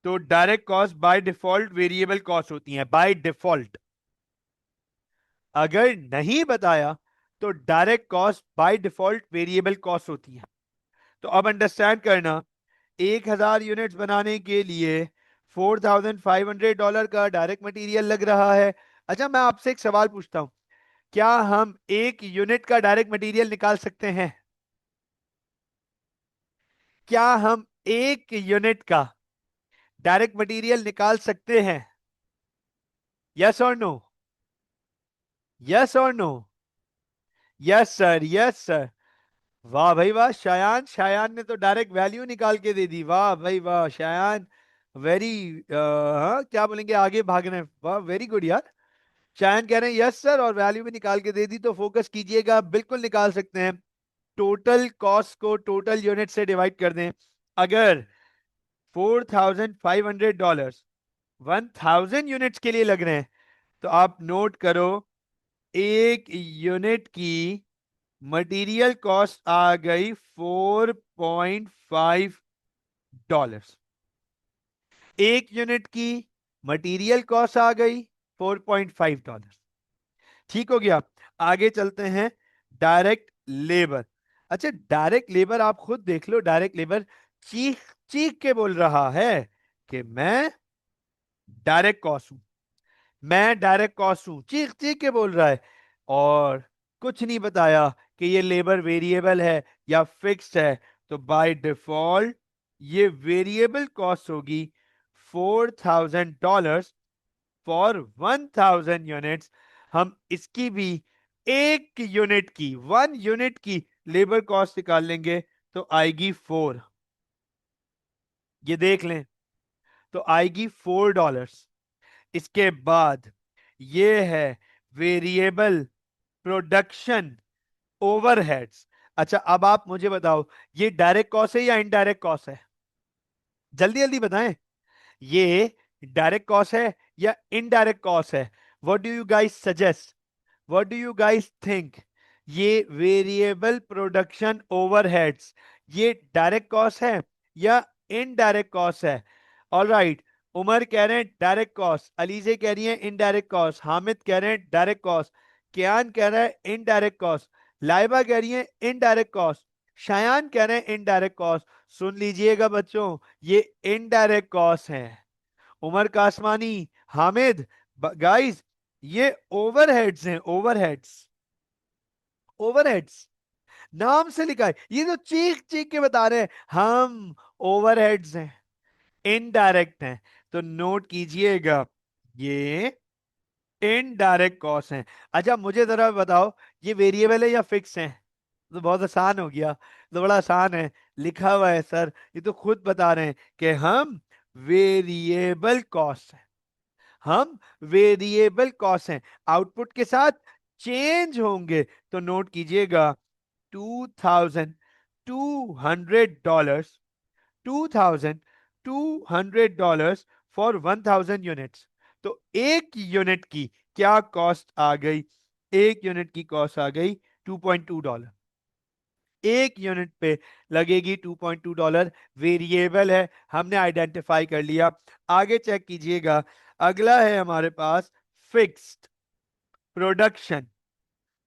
तो direct cost by default variable cost होती है, बाय डिफॉल्ट। अगर नहीं बताया तो direct cost by default variable cost होती है। तो अब अंडरस्टैंड करना, 1000 यूनिट्स बनाने के लिए $4500 का डायरेक्ट मटेरियल लग रहा है। अच्छा, मैं आपसे एक सवाल पूछता हूं, क्या हम 1 यूनिट का डायरेक्ट मटेरियल निकाल सकते हैं? क्या हम 1 यूनिट का डायरेक्ट मटेरियल निकाल सकते हैं? यस और नो? यस और no? Yes sir, yes sir. वाह भाई वाह, शायान, शायान ने तो डायरेक्ट वैल्यू निकाल के दे दी। वाह भाई वाह शायान, वेरी, हाँ क्या बोलेंगे, आगे भागने, वाह वेरी गुड यार। शायान कह रहे हैं यस सर, और वैल्यू भी निकाल के दे दी। तो फोकस कीजिएगा, बिल्कुल निकाल सकते हैं। टोटल कॉस्ट को टोटल यूनिट से डिवाइड कर दें। अगर $4500 1000 यूनिट्स के लिए लग रहे हैं, तो आप नोट करो 1 यूनिट की मटेरियल कॉस्ट आ गई $4.5। 1 यूनिट की मटेरियल कॉस्ट आ गई $4.5। ठीक हो गया। आगे चलते हैं, डायरेक्ट लेबर। अच्छा, डायरेक्ट लेबर आप खुद देख लो, डायरेक्ट लेबर चीख चीख के बोल रहा है कि मैं डायरेक्ट कॉस्ट हूं, मैं डायरेक्ट कॉस्ट हूं, चीख चीख के बोल रहा है। और कुछ नहीं बताया कि ये लेबर वेरिएबल है या फिक्स्ड है। तो बाय डिफॉल्ट ये वेरिएबल कॉस्ट होगी $4000 फॉर 1000 यूनिट्स। हम इसकी भी 1 यूनिट की, 1 यूनिट की लेबर कॉस्ट निकाल लेंगे तो आएगी 4। ये देख लें। तो आएगी $4। इसके बाद ये है वेरिएबल प्रोडक्शन ओवरहेड्स। अच्छा, अब आप मुझे बताओ, ये डायरेक्ट कॉस्ट है या इनडायरेक्ट कॉस्ट है? जल्दी जल्दी बताएं, ये डायरेक्ट कॉस्ट है या इनडायरेक्ट कॉस्ट है? What do you guys suggest? What do you guys think? ये वेरिएबल प्रोडक्शन ओवरहेड्स, ये डायरेक्ट कॉस्ट है या इनडायरेक्ट कॉस्ट है? ऑल राइट, उमर कह रहे हैं डायरेक्ट कॉस्ट, अलीजे कह रही है इनडायरेक्ट कॉस्ट, हामिद कह रहे हैं डायरेक्ट कॉस्ट, कियान कह रहा है इनडायरेक्ट कॉस्ट, लाइबा कह रही है इनडायरेक्ट कॉस्ट, शायान कह रहे हैं इनडायरेक्ट कॉस्ट। सुन लीजिएगा बच्चों, ये इनडायरेक्ट कॉस्ट है। उमर कासमानी, हामिद, गाइस, ये ओवरहेड्स हैं, ओवरहेड्स। ओवरहेड्स नाम से लिखा है, ये तो चीख चीख के बता रहे हैं हम ओवरहेड्स हैं, इनडायरेक्ट हैं। तो नोट कीजिएगा, ये इनडायरेक्ट कॉस्ट हैं। अच्छा मुझे जरा बताओ, ये वेरिएबल है या फिक्स है? तो बहुत आसान हो गया, तो बड़ा आसान है, लिखा हुआ है सर, ये तो खुद बता रहे हैं कि हम वेरिएबल कॉस्ट हैं, हम वेरिएबल कॉस्ट हैं, आउटपुट के साथ चेंज होंगे। तो नोट कीजिएगा, $2,200, $2,200 फॉर 1,000 यूनिट्स। तो एक यूनिट की क्या कॉस्ट आ गई? एक यूनिट की कॉस्ट आ गई $2.2। एक यूनिट पे लगेगी $2.2। वेरिएबल है, हमने आइडेंटिफाई कर लिया। आगे चेक कीजिएगा, अगला है हमारे पास fixed production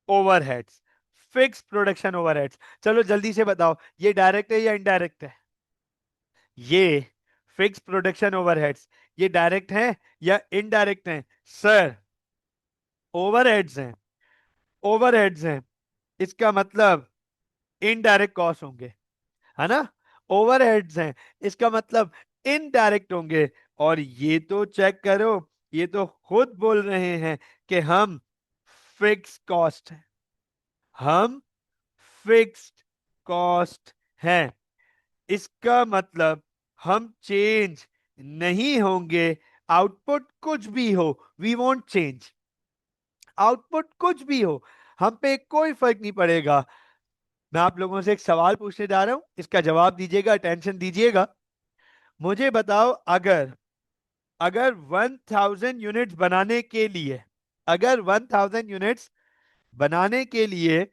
overheads. Fix production overheads, चलो जल्दी से बताओ, ये डायरेक्ट है या इनडायरेक्ट है? ये फिक्स प्रोडक्शन ओवरहेड्स, ये डायरेक्ट हैं या इनडायरेक्ट हैं? सर ओवरहेड्स हैं, ओवरहेड्स हैं, इसका मतलब इनडायरेक्ट कॉस्ट होंगे, है ना? ओवरहेड्स हैं, इसका मतलब इनडायरेक्ट होंगे। और ये तो चेक करो, ये तो खुद बोल रहे हैं कि हम फिक्स कॉस्ट हैं, हम फिक्स्ड कॉस्ट हैं। इसका मतलब हम चेंज नहीं होंगे, आउटपुट कुछ भी हो, वी वोंट चेंज। आउटपुट कुछ भी हो, हम पे कोई फर्क नहीं पड़ेगा। मैं आप लोगों से एक सवाल पूछने जा रहा हूं, इसका जवाब दीजिएगा, अटेंशन दीजिएगा। मुझे बताओ, अगर अगर 1,000 यूनिट्स बनाने के लिए, अगर 1,000 यूनिट्स बनाने के लिए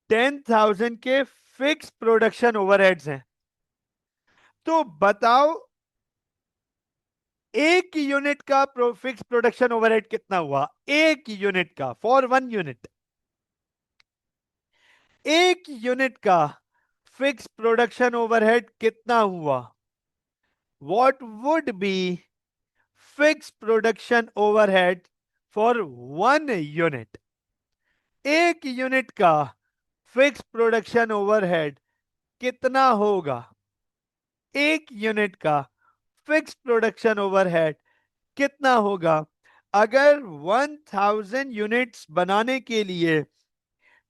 10,000 के फिक्स प्रोडक्शन ओवरहेड्स हैं, तो बताओ एक यूनिट का फिक्स प्रोडक्शन ओवरहेड कितना हुआ? एक यूनिट का, फॉर 1 यूनिट, एक यूनिट का फिक्स प्रोडक्शन ओवरहेड कितना हुआ? What would be fix production overhead for 1 unit? एक यूनिट का फिक्स प्रोडक्शन ओवरहेड कितना होगा? एक यूनिट का फिक्स प्रोडक्शन ओवरहेड कितना होगा? अगर 1,000 यूनिट्स बनाने के लिए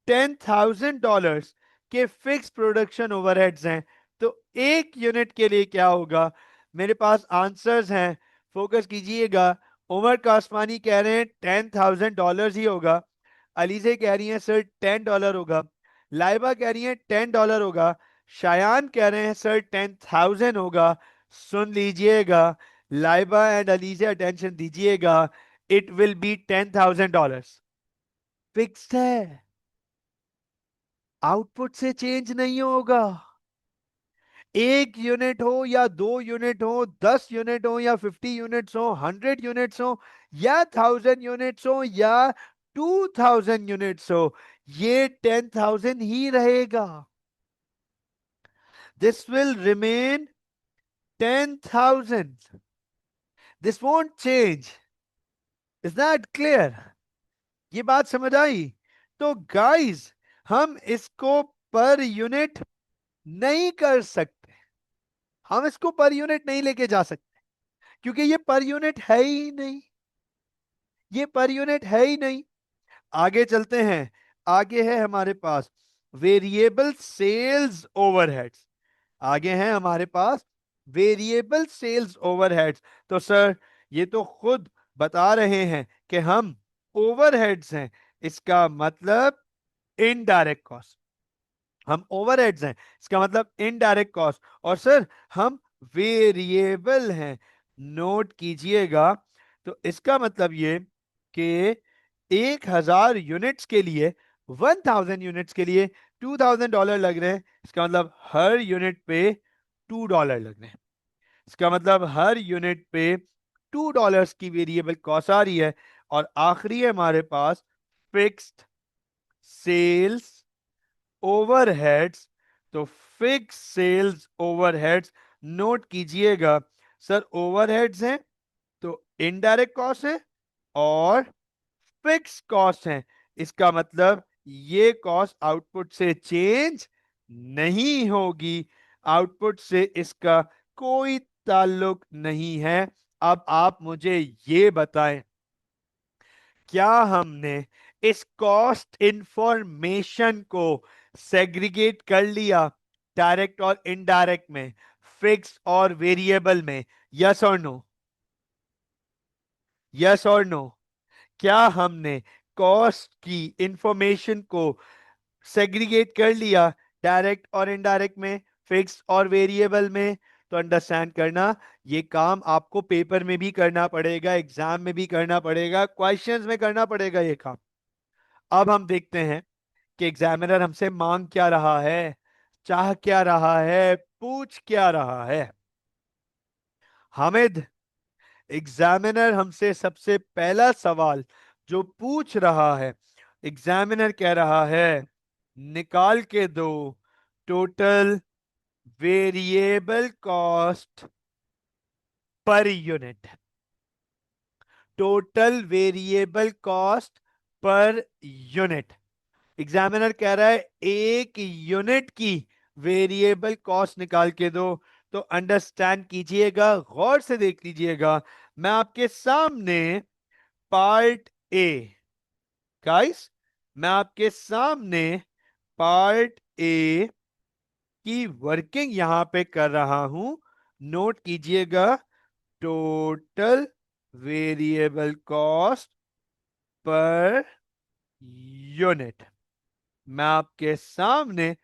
$10,000 के फिक्स प्रोडक्शन ओवरहेड्स हैं, तो एक यूनिट के लिए क्या होगा? मेरे पास आंसर्स हैं, फोकस कीजिएगा। उमर कासमानी कह रहे हैं $10,000 ही होगा, अलीजे कह रही हैं सर $10 होगा, लाइबा कह रही है $10 होगा, शायान कह रहे हैं सर 10,000 होगा। सुन लीजिएगा लाइबा एंड अलीजे, अटेंशन दीजिएगा, इट विल बी $10,000, फिक्स्ड है, आउटपुट से चेंज नहीं होगा। एक यूनिट हो या 2 यूनिट हो, 10 यूनिट हो या 50 यूनिट्स हो, 100 यूनिट्स हो या 1,000 यूनिट्स हो या 2,000 यूनिट्स हो, ये 10,000 ही रहेगा। This will remain 10,000, this won't change. Is that clear? ये बात समझ आई? तो गाइस, हम इसको पर यूनिट नहीं कर सकते, हम इसको पर यूनिट नहीं लेके जा सकते, क्योंकि ये पर यूनिट है ही नहीं, ये पर यूनिट है ही नहीं। आगे चलते हैं, आगे है हमारे पास वेरिएबल सेल्स ओवरहेड्स, आगे हैं हमारे पास वेरिएबल सेल्स ओवरहेड्स। तो सर ये तो खुद बता रहे हैं कि हम ओवरहेड्स हैं, इसका मतलब इनडायरेक्ट कॉस्ट। हम ओवरहेड्स हैं, इसका मतलब इनडायरेक्ट कॉस्ट। और सर हम वेरिएबल हैं, नोट कीजिएगा। तो इसका मतलब ये कि 1000 यूनिट्स के लिए, 1000 यूनिट्स के लिए $2000 लग रहे हैं। इसका मतलब हर यूनिट पे $2 लग रहे हैं। इसका मतलब हर यूनिट पे $2 की वेरिएबल कॉस्ट आ रही है। और आखिरी है हमारे पास फिक्स्ड सेल्स ओवरहेड्स। तो फिक्स सेल्स ओवरहेड्स, नोट कीजिएगा सर, ओवरहेड्स हैं तो इनडायरेक्ट कॉस्ट है और फिक्स कॉस्ट है। इसका मतलब ये कॉस्ट आउटपुट से चेंज नहीं होगी, आउटपुट से इसका कोई ताल्लुक नहीं है। अब आप मुझे ये बताएं, क्या हमने इस कॉस्ट इंफॉर्मेशन को सेग्रीगेट कर लिया डायरेक्ट और इनडायरेक्ट में, फिक्स और वेरिएबल में? यस और नो? यस और नो? क्या हमने कॉस्ट की इंफॉर्मेशन को सेग्रीगेट कर लिया डायरेक्ट और इनडायरेक्ट में, फिक्स और वेरिएबल में? तो अंडरस्टैंड करना, ये काम आपको पेपर में भी करना पड़ेगा, एग्जाम में भी करना पड़ेगा, क्वेश्चंस में करना पड़ेगा ये काम। अब हम देखते हैं कि एग्जामिनर हमसे मांग क्या रहा है, चाह क्या रहा है, पूछ क्या रहा है। हामिद, एग्जामिनर हमसे सबसे पहला सवाल जो पूछ रहा है, एग्जामिनर कह रहा है निकाल के दो total variable cost per unit. Total variable cost per unit. Examiner कह रहा है एक यूनिट की वेरिएबल कॉस्ट निकाल के दो। तो अंडरस्टैंड कीजिएगा, गौर से देख लीजिएगा, मैं आपके सामने पार्ट ए, गाइस, मैं आपके सामने पार्ट ए की वर्किंग यहां पे कर रहा हूं। नोट कीजिएगा, total variable cost per unit. मैं आपके सामने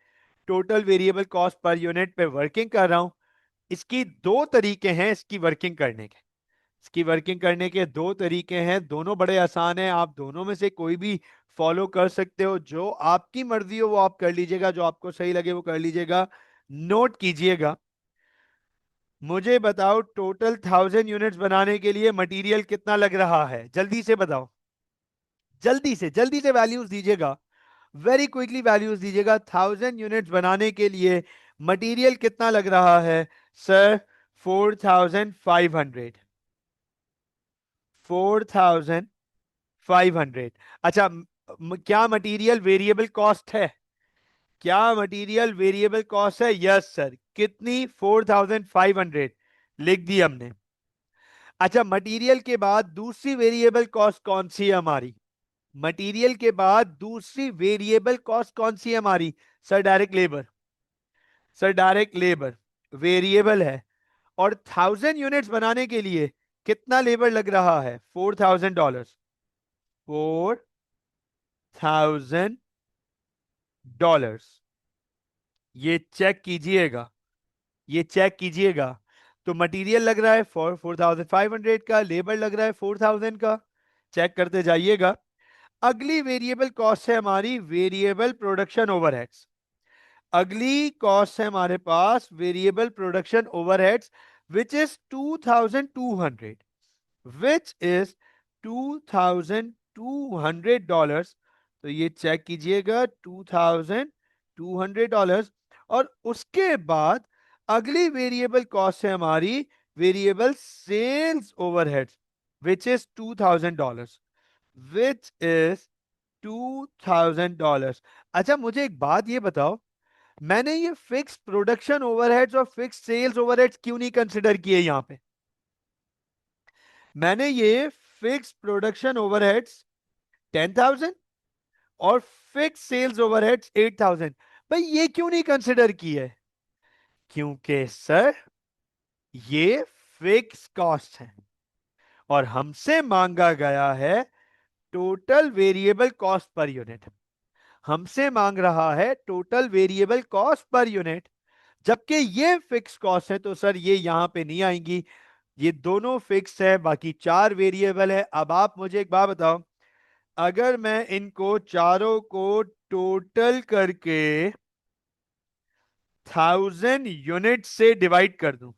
total variable cost per unit पे वर्किंग कर रहा हूं। इसकी दो तरीके हैं इसकी वर्किंग करने के। इसकी वर्किंग करने के दो तरीके हैं, दोनों बड़े आसान हैं, आप दोनों में से कोई भी फॉलो कर सकते हो। जो आपकी मर्जी हो वो आप कर लीजिएगा, जो आपको सही लगे वो कर लीजिएगा। नोट कीजिएगा, मुझे बताओ टोटल 1000 यूनिट्स बनाने के लिए मटेरियल कितना लग रहा है, जल्दी से बताओ, जल्दी से वैल्यूज दीजिएगा, वेरी क्विकली वैल्यूज दीजिएगा। 1000 यूनिट्स बनाने के लिए मटेरियल कितना लग रहा है? सर 4500। 4500। अच्छा, क्या मटेरियल वेरिएबल कॉस्ट है? क्या मटेरियल वेरिएबल कॉस्ट है? Yes sir. कितनी? 4500 लिख दी हमने। अच्छा, मटेरियल के बाद दूसरी वेरिएबल कॉस्ट कौन सी है हमारी? मटेरियल के बाद दूसरी वेरिएबल कॉस्ट कौन सी है हमारी? Sir direct labour. Sir direct labour variable है। और 1000 यूनिट्स बनाने के लिए कितना लेबर लग रहा है? $4000। $4000, ये चेक कीजिएगा, ये चेक कीजिएगा। तो मटेरियल लग रहा है 4500 का, लेबर लग रहा है 4000 का, चेक करते जाइएगा। अगली वेरिएबल कॉस्ट है हमारी वेरिएबल प्रोडक्शन ओवरहेड्स। अगली कॉस्ट है हमारे पास variable production overheads, which is 2200, which is $2200। तो ये चेक कीजिएगा, $2200। और उसके बाद अगली वेरिएबल कॉस्ट है हमारी variable sales overheads, which is $2000, which is $2000। अच्छा, मुझे एक बात ये बताओ, मैंने ये फिक्स प्रोडक्शन ओवरहेड्स और फिक्स सेल्स ओवरहेड्स क्यों नहीं कंसिडर किए यहां पे? मैंने ये फिक्स प्रोडक्शन ओवरहेड्स 10,000 और फिक्स सेल्स ओवरहेड्स 8,000, भाई ये क्यों नहीं कंसिडर किए? क्योंकि सर ये फिक्स कॉस्ट है और हमसे मांगा गया है total variable cost per unit. हमसे मांग रहा है total variable cost per unit, जबकि ये फिक्स कॉस्ट है तो सर ये यहां पे नहीं आएंगी। ये दोनों फिक्स है, बाकी चार वेरिएबल है। अब आप मुझे एक बात बताओ, अगर मैं इनको चारों को टोटल करके 1000 यूनिट से डिवाइड कर दूं,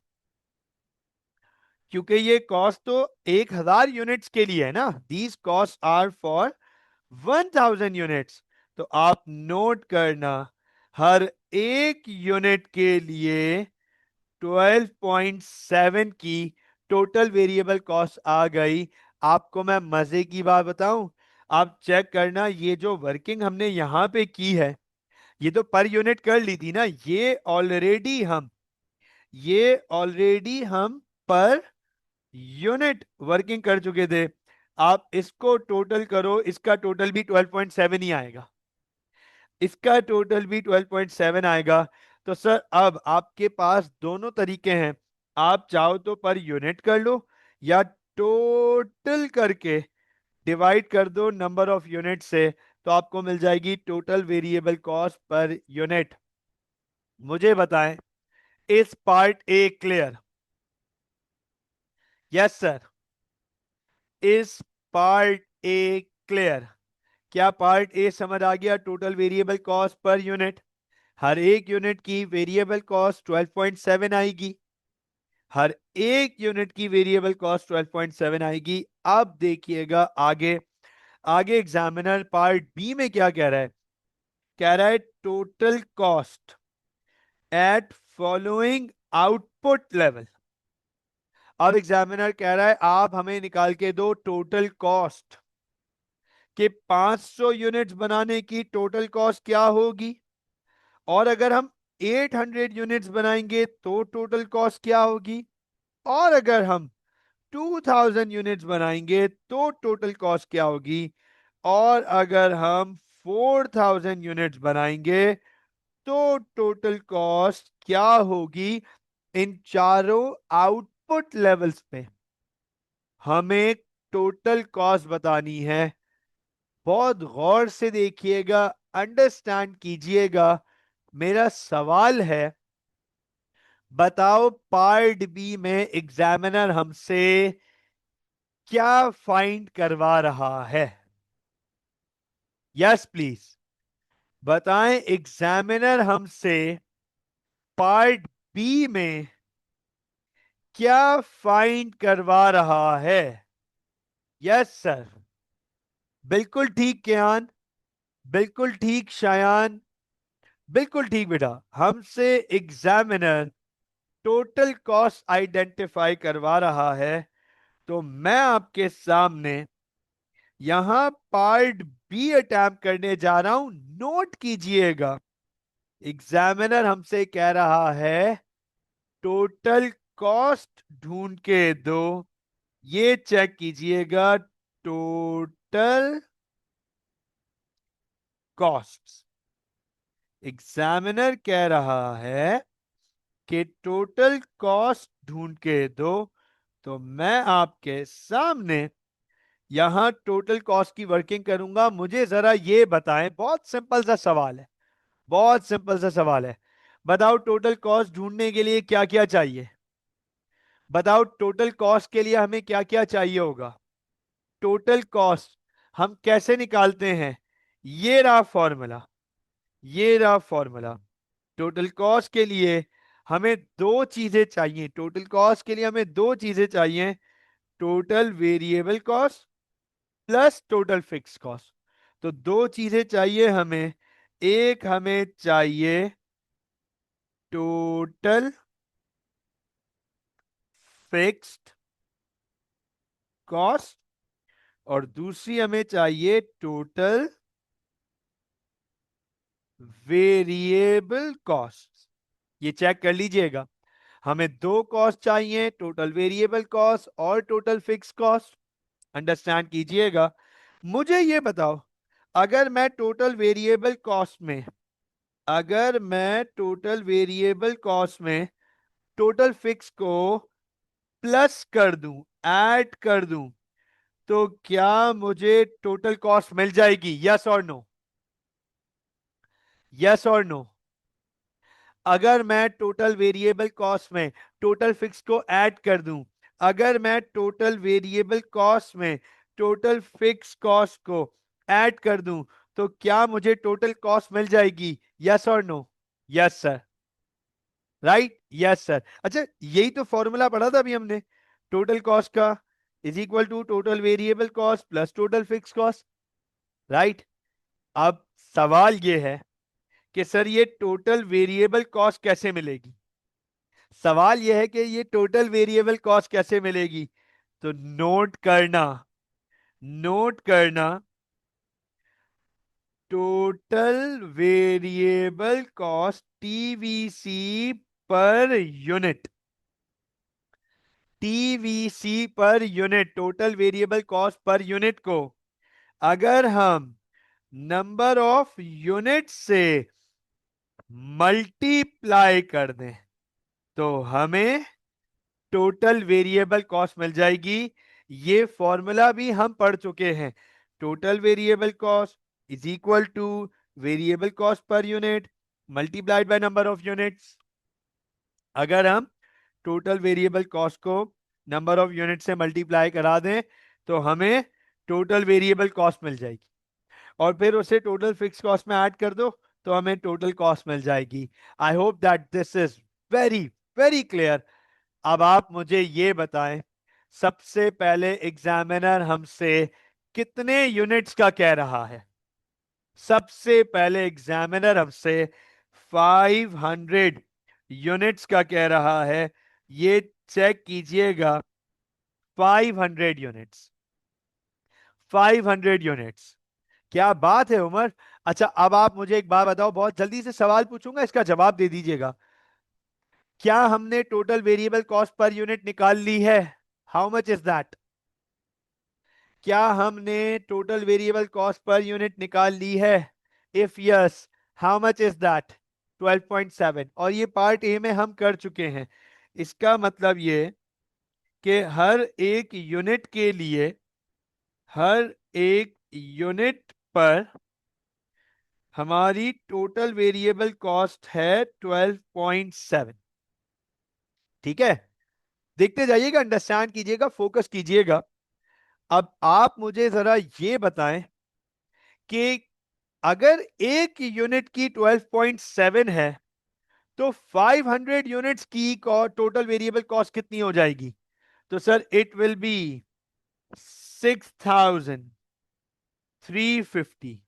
क्योंकि ये कॉस्ट तो 1000 यूनिट्स के लिए है ना, these cost are for 1000 units. तो आप नोट करना, हर एक यूनिट के लिए 12.7 की टोटल वेरिएबल कॉस्ट आ गई। आपको मैं मजे की बात बताऊं, आप चेक करना, ये जो वर्किंग हमने यहां पे की है, ये तो पर यूनिट कर ली थी ना, ये ऑलरेडी हम पर यूनिट वर्किंग कर चुके थे। आप इसको टोटल करो, इसका टोटल भी 12.7 ही आएगा, इसका टोटल भी 12.7 आएगा। तो सर अब आपके पास दोनों तरीके हैं, आप चाहो तो पर यूनिट कर लो या टोटल करके डिवाइड कर दो नंबर ऑफ यूनिट से, तो आपको मिल जाएगी total variable cost per unit. मुझे बताएं, इस part A clear? Yes sir. इस पार्ट ए क्लियर? क्या पार्ट ए समझ आ गया? Total variable cost per unit, हर एक यूनिट की वेरिएबल कॉस्ट 12.7 आएगी, हर एक यूनिट की वेरिएबल कॉस्ट 12.7 आएगी। अब देखिएगा आगे, आगे एग्जामिनर पार्ट बी में क्या कह रहा है? कह रहा है total cost at following output level. अब एग्जामिनर कह रहा है आप हमें निकाल के दो टोटल कॉस्ट कि 500 यूनिट्स बनाने की टोटल कॉस्ट क्या होगी, और अगर हम 800 यूनिट्स बनाएंगे तो टोटल कॉस्ट क्या होगी, और अगर हम 2000 यूनिट्स बनाएंगे तो टोटल कॉस्ट क्या होगी, और अगर हम 4000 यूनिट्स बनाएंगे तो टोटल कॉस्ट क्या होगी। इन चारों आउटपुट लेवल्स पे हमें टोटल कॉस्ट बतानी है। बहुत गौर से देखिएगा, अंडरस्टैंड कीजिएगा। मेरा सवाल है, बताओ पार्ट बी में एग्जामिनर हमसे क्या फाइंड करवा रहा है? यस प्लीज बताएं, एग्जामिनर हमसे पार्ट बी में क्या फाइंड करवा रहा है? Yes sir. बिल्कुल ठीक कियान, बिल्कुल ठीक शायान, बिल्कुल ठीक बेटा। हमसे एग्जामिनर टोटल कॉस्ट आइडेंटिफाई करवा रहा है। तो मैं आपके सामने यहां पार्ट बी अटैम्प्ट करने जा रहा हूं। नोट कीजिएगा, एग्जामिनर हमसे कह रहा है टोटल कॉस्ट ढूंढ के दो। ये चेक कीजिएगा, टोटल कॉस्ट। एग्जामिनर कह रहा है कि टोटल कॉस्ट ढूंढ के दो। तो मैं आपके सामने यहां टोटल कॉस्ट की वर्किंग करूंगा। मुझे जरा ये बताएं, बहुत सिंपल सा सवाल है, बहुत सिंपल सा सवाल है। बताओ टोटल कॉस्ट ढूंढने के लिए क्या क्या चाहिए? बताओ टोटल कॉस्ट के लिए हमें क्या क्या चाहिए होगा? टोटल कॉस्ट हम कैसे निकालते हैं? ये रहा फॉर्मूला, ये रहा फॉर्मूला। टोटल कॉस्ट के लिए हमें दो चीजें चाहिए, टोटल कॉस्ट के लिए हमें दो चीजें चाहिए, total variable cost plus total fix cost. तो दो चीजें चाहिए हमें, एक हमें चाहिए टोटल फिक्स्ड कॉस्ट और दूसरी हमें चाहिए टोटल वेरिएबल कॉस्ट। ये चेक कर लीजिएगा, हमें दो कॉस्ट चाहिए, टोटल वेरिएबल कॉस्ट और टोटल फिक्स कॉस्ट। अंडरस्टैंड कीजिएगा। मुझे ये बताओ, अगर मैं टोटल वेरिएबल कॉस्ट में, अगर मैं टोटल वेरिएबल कॉस्ट में टोटल फिक्स को प्लस कर दूं, ऐड कर दूं, तो क्या मुझे टोटल कॉस्ट मिल जाएगी? यस और नो? यस और नो? अगर मैं टोटल वेरिएबल कॉस्ट में टोटल फिक्स को ऐड कर दूं, अगर मैं टोटल वेरिएबल कॉस्ट में टोटल फिक्स कॉस्ट को ऐड कर दूं, तो क्या मुझे टोटल कॉस्ट मिल जाएगी? यस और no? Yes sir. Right, yes sir. अच्छा, यही तो फॉर्मूला पढ़ा था अभी हमने, टोटल कॉस्ट का is equal to total variable cost plus total fix cost. Right. अब सवाल ये है कि सर ये टोटल वेरिएबल कॉस्ट कैसे मिलेगी? सवाल यह है कि ये टोटल वेरिएबल कॉस्ट कैसे मिलेगी? तो नोट करना, नोट करना, total variable cost TVC per unit, TVC per unit, total variable cost per unit को अगर हम नंबर ऑफ यूनिट से मल्टीप्लाई कर दें, तो हमें टोटल वेरिएबल कॉस्ट मिल जाएगी। ये फॉर्मूला भी हम पढ़ चुके हैं। Total variable cost is equal two variable cost per unit multiplied by number of units. अगर हम टोटल वेरिएबल कॉस्ट को नंबर ऑफ यूनिट से मल्टीप्लाई करा दें, तो हमें टोटल वेरिएबल कॉस्ट मिल जाएगी, और फिर उसे टोटल फिक्स कॉस्ट में ऐड कर दो, तो हमें टोटल कॉस्ट मिल जाएगी। आई hope that this is very very clear. अब आप मुझे ये बताएं, सबसे पहले एग्जामिनर हमसे कितने यूनिट्स का कह रहा है? सबसे पहले एग्जामिनर हमसे 500 यूनिट्स का कह रहा है। ये चेक कीजिएगा, 500 यूनिट्स, 500 यूनिट्स। क्या बात है उमर। अच्छा, अब आप मुझे एक बात बताओ, बहुत जल्दी से सवाल पूछूंगा, इसका जवाब दे दीजिएगा। क्या हमने total variable cost per unit निकाल ली है? How much is that? क्या हमने total variable cost per unit निकाल ली है? If yes, how much is that? 12.7। और ये पार्ट ए में हम कर चुके हैं। इसका मतलब ये कि हर एक यूनिट के लिए, हर एक यूनिट पर हमारी टोटल वेरिएबल कॉस्ट है 12.7। ठीक है, देखते जाइएगा, अंडरस्टैंड कीजिएगा, फोकस कीजिएगा। अब आप मुझे जरा ये बताएं कि अगर एक यूनिट की 12.7 है, तो 500 यूनिट्स की टोटल वेरिएबल कॉस्ट कितनी हो जाएगी? तो sir it will be 6,350।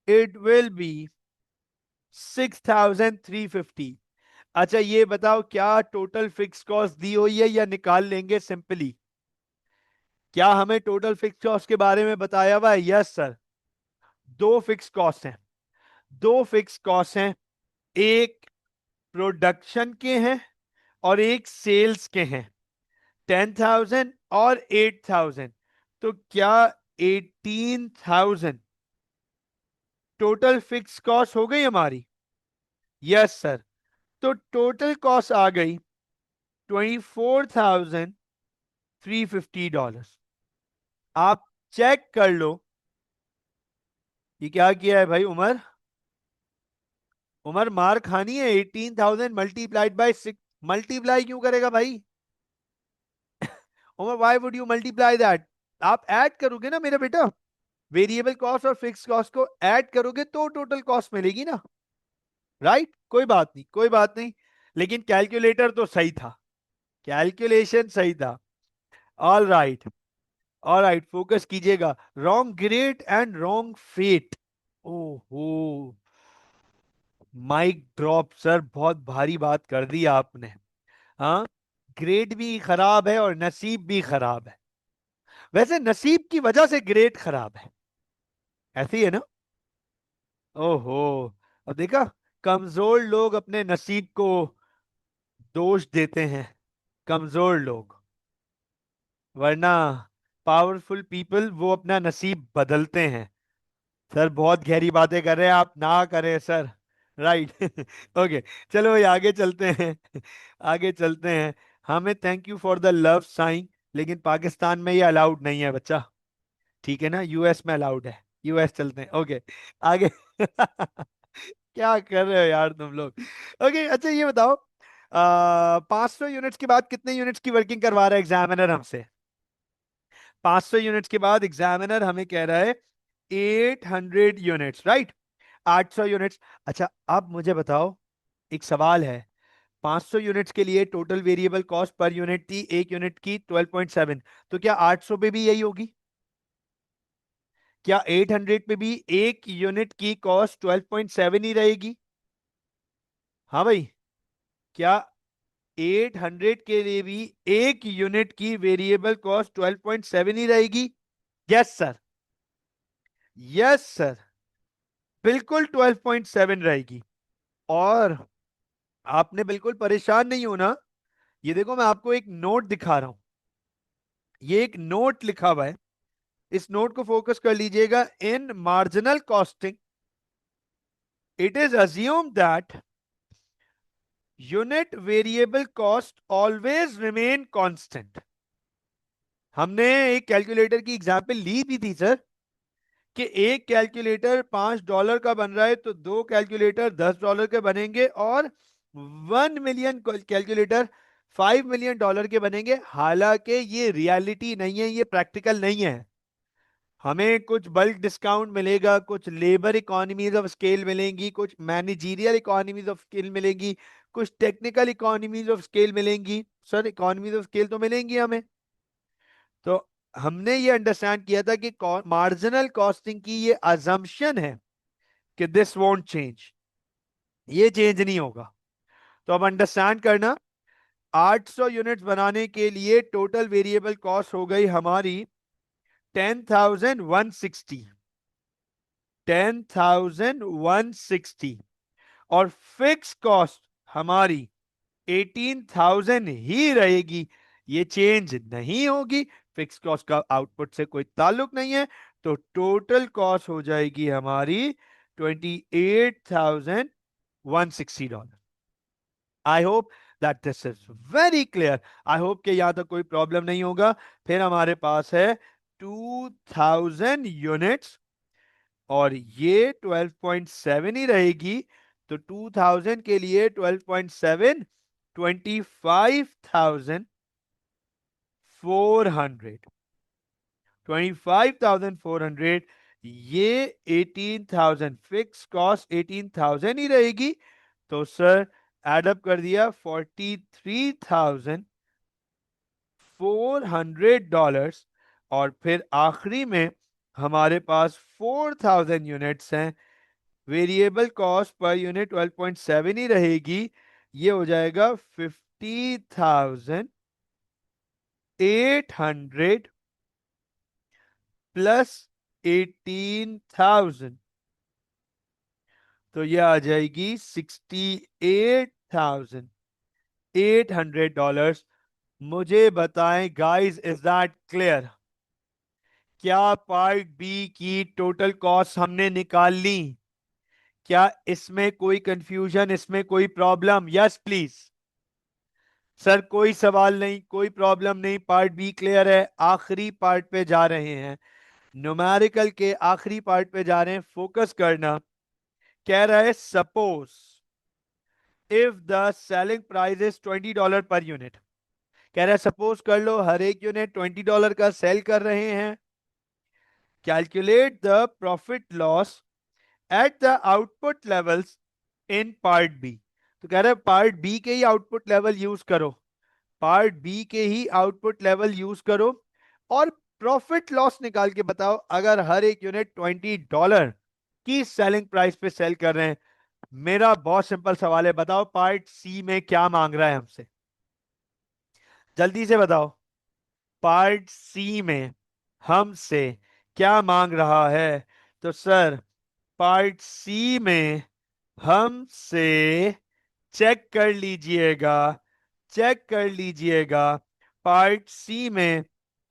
It will be 6,350। अच्छा, ये बताओ, क्या टोटल फिक्स कॉस्ट दी हुई है या निकाल लेंगे सिंपली? क्या हमें टोटल फिक्स कॉस्ट के बारे में बताया हुआ है? Yes sir. दो फिक्स कॉस्ट हैं, दो फिक्स कॉस्ट हैं, एक प्रोडक्शन के हैं और एक सेल्स के हैं, 10,000 और 8,000। तो क्या 18,000 टोटल फिक्स कॉस्ट हो गई हमारी? Yes sir. तो टोटल कॉस्ट आ गई $24,350। आप चेक कर लो, ये क्या किया है भाई उमर? उमर मार खानी है। 18,000 मल्टीप्लाइड बाई 6, मल्टीप्लाई क्यों करेगा भाई Umar? Why would you multiply that? आप ऐड करोगे ना मेरा बेटा, वेरिएबल कॉस्ट और फिक्स कॉस्ट को ऐड करोगे तो टोटल कॉस्ट मिलेगी ना। राइट, कोई बात नहीं, कोई बात नहीं, लेकिन कैलकुलेटर तो सही था, कैलकुलेशन सही था। All right, all right, focus कीजिएगा। Wrong grade and wrong fate. ओहो, माइक ड्रॉप सर, बहुत भारी बात कर दी आपने। हाँ, ग्रेड भी खराब है और नसीब भी खराब है। वैसे नसीब की वजह से ग्रेड खराब है, ऐसे ही है ना? ओहो, अब देखा, कमजोर लोग अपने नसीब को दोष देते हैं, कमजोर लोग, वरना पावरफुल पीपल वो अपना नसीब बदलते हैं। सर बहुत गहरी बातें कर रहे हैं आप, ना करें सर, राइट। ओके, चलो भाई आगे चलते हैं। आगे चलते हैं। हमें thank you for the love sign, लेकिन पाकिस्तान में ये अलाउड नहीं है बच्चा। ठीक है ना, यूएस में अलाउड है। यूएस चलते हैं। ओके, आगे। क्या कर रहे हो यार तुम लोग। ओके, अच्छा ये बताओ, 500 यूनिट्स के बाद कितने यूनिट्स की वर्किंग करवा रहा है एग्जामिनर हमसे? 500 यूनिट्स के बाद एग्जामिनर हमें कह रहा है 800 यूनिट्स, राइट? 800 यूनिट्स। अच्छा, अब मुझे बताओ, एक सवाल है। 500 यूनिट्स के लिए total variable cost per unit थी एक यूनिट की 12.7, तो क्या 800 पे भी यही होगी? क्या 800 पे भी एक यूनिट की कॉस्ट 12.7 ही रहेगी? हाँ भाई, क्या 800 के लिए भी एक यूनिट की वेरिएबल कॉस्ट 12.7 ही रहेगी? Yes sir. यस सर, बिल्कुल 12.7 रहेगी। और आपने बिल्कुल परेशान नहीं होना। ये देखो, मैं आपको एक नोट दिखा रहा हूं। ये एक नोट लिखा हुआ है, इस नोट को फोकस कर लीजिएगा। इन marginal costing it is assume that unit variable cost always remain constant. हमने एक कैलकुलेटर की एग्जांपल ली भी थी सर, कि एक कैलकुलेटर $5 का बन रहा है तो दो कैलकुलेटर $10 के बनेंगे, और 1 मिलियन कैलकुलेटर $5 मिलियन के बनेंगे। हालांकि ये रियलिटी नहीं है, ये प्रैक्टिकल नहीं है। हमें कुछ बल्क डिस्काउंट मिलेगा, कुछ लेबर इकोनॉमीज ऑफ स्केल मिलेंगी, कुछ मैनेजीरियल इकोनॉमीज ऑफ स्केल मिलेंगी, कुछ टेक्निकल इकोनॉमीज ऑफ स्केल मिलेंगी। सर, इकोनॉमीज ऑफ स्केल तो मिलेंगी हमें। तो हमने ये अंडरस्टैंड किया था कि मार्जिनल कॉस्टिंग की ये अजम्पशन है कि दिस वोंट चेंज, ये चेंज नहीं होगा। तो अब अंडरस्टैंड करना, 800 यूनिट्स बनाने के लिए टोटल वेरिएबल कॉस्ट हो गई हमारी 10,160। 10,160। और फिक्स कॉस्ट हमारी 18,000 ही रहेगी, ये चेंज नहीं होगी। फिक्स कॉस्ट का आउटपुट से कोई ताल्लुक नहीं है। तो टोटल कॉस्ट हो जाएगी हमारी $28,160। आई hope that this is very clear. I hope कि यहां तक कोई प्रॉब्लम नहीं होगा। फिर हमारे पास है 2,000 यूनिट्स, और ये 12.7 ही रहेगी। तो 2,000 के लिए 12.7, 25,400। 25,400। ये 18,000 फिक्स कॉस्ट 18,000 ही रहेगी। तो सर, एडअप कर दिया $43,400। और फिर आखिरी में हमारे पास 4,000 यूनिट्स हैं। वेरिएबल कॉस्ट पर यूनिट 12.7 ही रहेगी। ये हो जाएगा 50,800 प्लस 18,000। तो ये आ जाएगी $68,800। मुझे बताएं गाइस, इज दैट क्लियर? क्या पार्ट बी की टोटल कॉस्ट हमने निकाल ली? क्या इसमें कोई कंफ्यूजन, इसमें कोई प्रॉब्लम? Yes please. सर, कोई सवाल नहीं, कोई प्रॉब्लम नहीं, पार्ट बी क्लियर है। आखिरी पार्ट पे जा रहे हैं, न्यूमेरिकल के आखिरी पार्ट पे जा रहे हैं, फोकस करना। कह रहा है suppose if the selling price is $20 per unit. कह रहा है सपोज कर लो हर एक यूनिट $20 का सेल कर रहे हैं। Calculate the profit loss at the output levels in part B. तो कह रहा है पार्ट बी के ही आउटपुट लेवल यूज करो, पार्ट बी के ही आउटपुट लेवल यूज करो, और प्रॉफिट लॉस निकाल के बताओ। अगर हर एक यूनिट $20 की सेलिंग प्राइस पे सेल कर रहे हैं। मेरा बहुत सिंपल सवाल है, बताओ पार्ट सी में क्या मांग रहा है हमसे? जल्दी से बताओ, पार्ट सी में हमसे क्या मांग रहा है? तो सर, पार्ट सी में हमसे, चेक कर लीजिएगा, चेक कर लीजिएगा, पार्ट सी में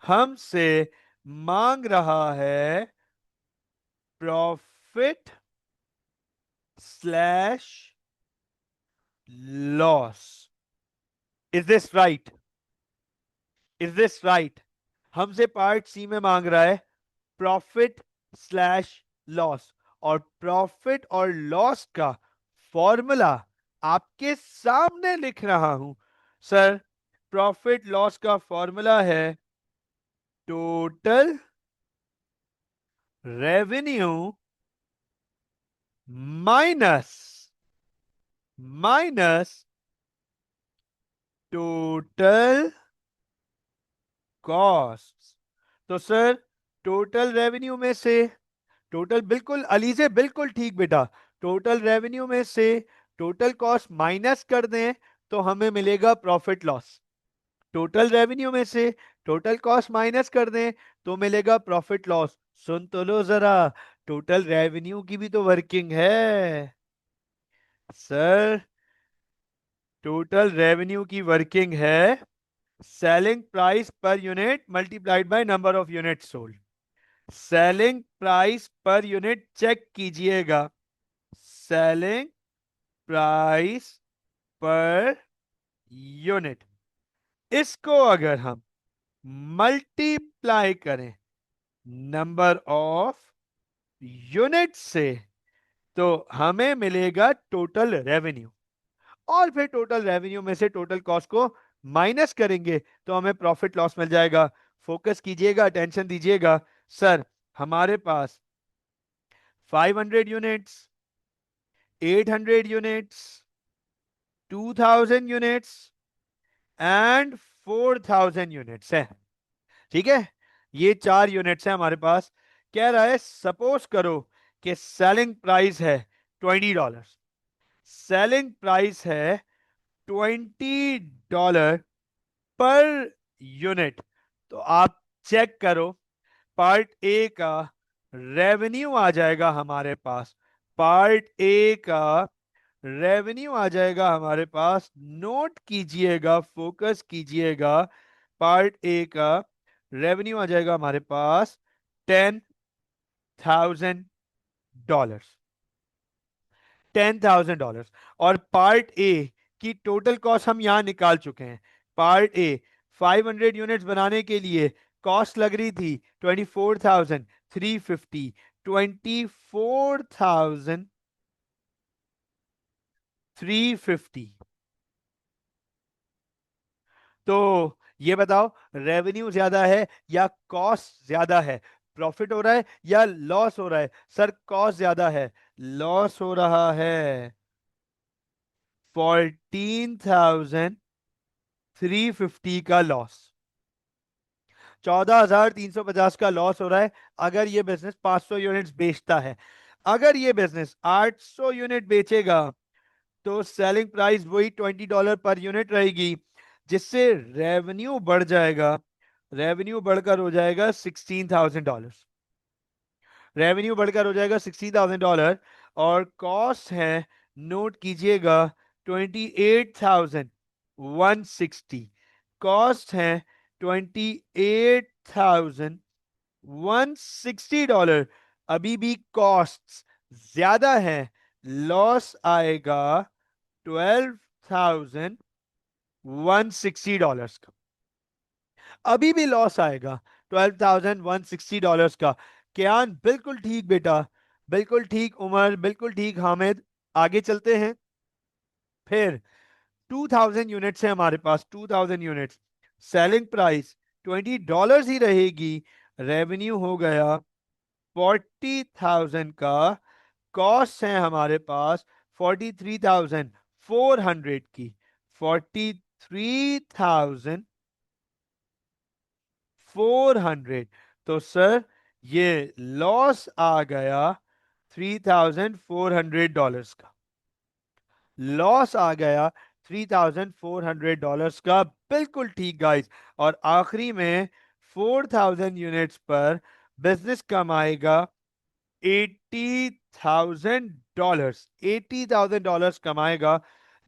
हमसे मांग रहा है profit slash loss. Is this right? Is this right? हमसे पार्ट सी में मांग रहा है प्रॉफिट स्लैश लॉस, और प्रॉफिट और लॉस का फॉर्मूला आपके सामने लिख रहा हूं सर। प्रॉफिट लॉस का फॉर्मूला है total revenue minus minus total cost. तो सर टोटल रेवेन्यू में से टोटल, बिल्कुल अली से बिल्कुल ठीक बेटा, टोटल रेवेन्यू में से टोटल कॉस्ट माइनस कर दें तो हमें मिलेगा प्रॉफिट लॉस। टोटल रेवेन्यू में से टोटल कॉस्ट माइनस कर दें तो मिलेगा प्रॉफिट लॉस। सुन तो लो जरा, टोटल रेवेन्यू की भी तो वर्किंग है सर। टोटल रेवेन्यू की वर्किंग है selling price per unit multiplied by number of unit sold. Selling price per unit check कीजिएगा, सेलिंग प्राइस पर यूनिट, इसको अगर हम मल्टीप्लाई करें नंबर ऑफ यूनिट से तो हमें मिलेगा टोटल रेवेन्यू। और फिर टोटल रेवेन्यू में से टोटल कॉस्ट को माइनस करेंगे तो हमें प्रॉफिट लॉस मिल जाएगा। फोकस कीजिएगा, अटेंशन दीजिएगा सर। हमारे पास 500 units, 800 units, 2000 units and 4000 units है। ठीक है, ये 4 यूनिट्स है हमारे पास। कह रहा है सपोज करो कि सेलिंग प्राइस है $20, सेलिंग प्राइस है $20 पर यूनिट। तो आप चेक करो, पार्ट ए का रेवेन्यू आ जाएगा हमारे पास, पार्ट ए का रेवेन्यू आ जाएगा हमारे पास, नोट कीजिएगा, फोकस कीजिएगा, पार्ट ए का रेवेन्यू आ जाएगा हमारे पास $10,000, $10,000। और पार्ट ए की टोटल कॉस्ट हम यहां निकाल चुके हैं। पार्ट ए 500 यूनिट्स बनाने के लिए कॉस्ट लग रही थी 24,350, 24,350। तो ये बताओ रेवेन्यू ज्यादा है या कॉस्ट ज्यादा है? प्रॉफिट हो रहा है या लॉस हो रहा है? सर कॉस्ट ज्यादा है, लॉस हो रहा है। 14,350 का लॉस, 14,350 का लॉस हो रहा है अगर ये बिजनेस 500 यूनिट्स बेचता है। अगर ये बिजनेस 800 यूनिट बेचेगा तो सेलिंग प्राइस वही $20 पर यूनिट रहेगी, जिससे रेवेन्यू बढ़ जाएगा, रेवेन्यू बढ़कर हो जाएगा $16,000, रेवेन्यू बढ़कर हो जाएगा $16,000। और कॉस्ट है, नोट कीजिएगा, 28,160। कॉस्ट है $28,160। अभी भी कॉस्ट ज्यादा है, लॉस आएगा $12,160 का, अभी भी लॉस आएगा $12,160 का। क्यान बिल्कुल ठीक बेटा, बिल्कुल ठीक उमर, बिल्कुल ठीक हामिद। आगे चलते हैं। फिर 2000 यूनिट्स है हमारे पास, 2000 यूनिट्स, सेलिंग प्राइस $20 ही रहेगी, रेवेन्यू हो गया 40,000 का, कॉस्ट है हमारे पास 43,400 की, 43,400। तो सर ये लॉस आ गया $3,400 का, लॉस आ गया $3,400 का, बिल्कुल ठीक गाइस। और आखिरी में 4,000 यूनिट्स पर बिजनेस कमाएगा $80,000, $80,000 कमाएगा,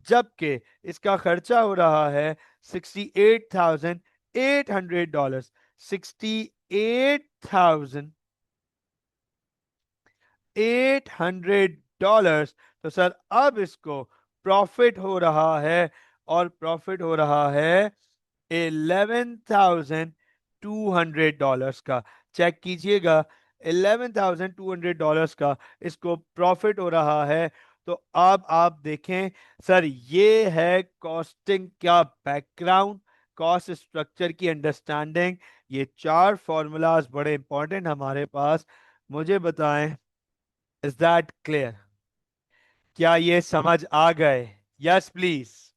जबकि इसका खर्चा हो रहा है $68,800, $68,800 डॉलर्स। तो सर अब इसको प्रॉफिट हो रहा है, और प्रॉफिट हो रहा है $11,200 का। चेक कीजिएगा, $11,200 का इसको प्रॉफिट हो रहा है। तो अब आप देखें सर, ये है कॉस्टिंग का बैकग्राउंड, कॉस्ट स्ट्रक्चर की अंडरस्टैंडिंग। ये चार फॉर्मूलाज बड़े इंपॉर्टेंट हमारे पास। मुझे बताएं, इज दैट क्लियर? क्या ये समझ आ गए? Yes please.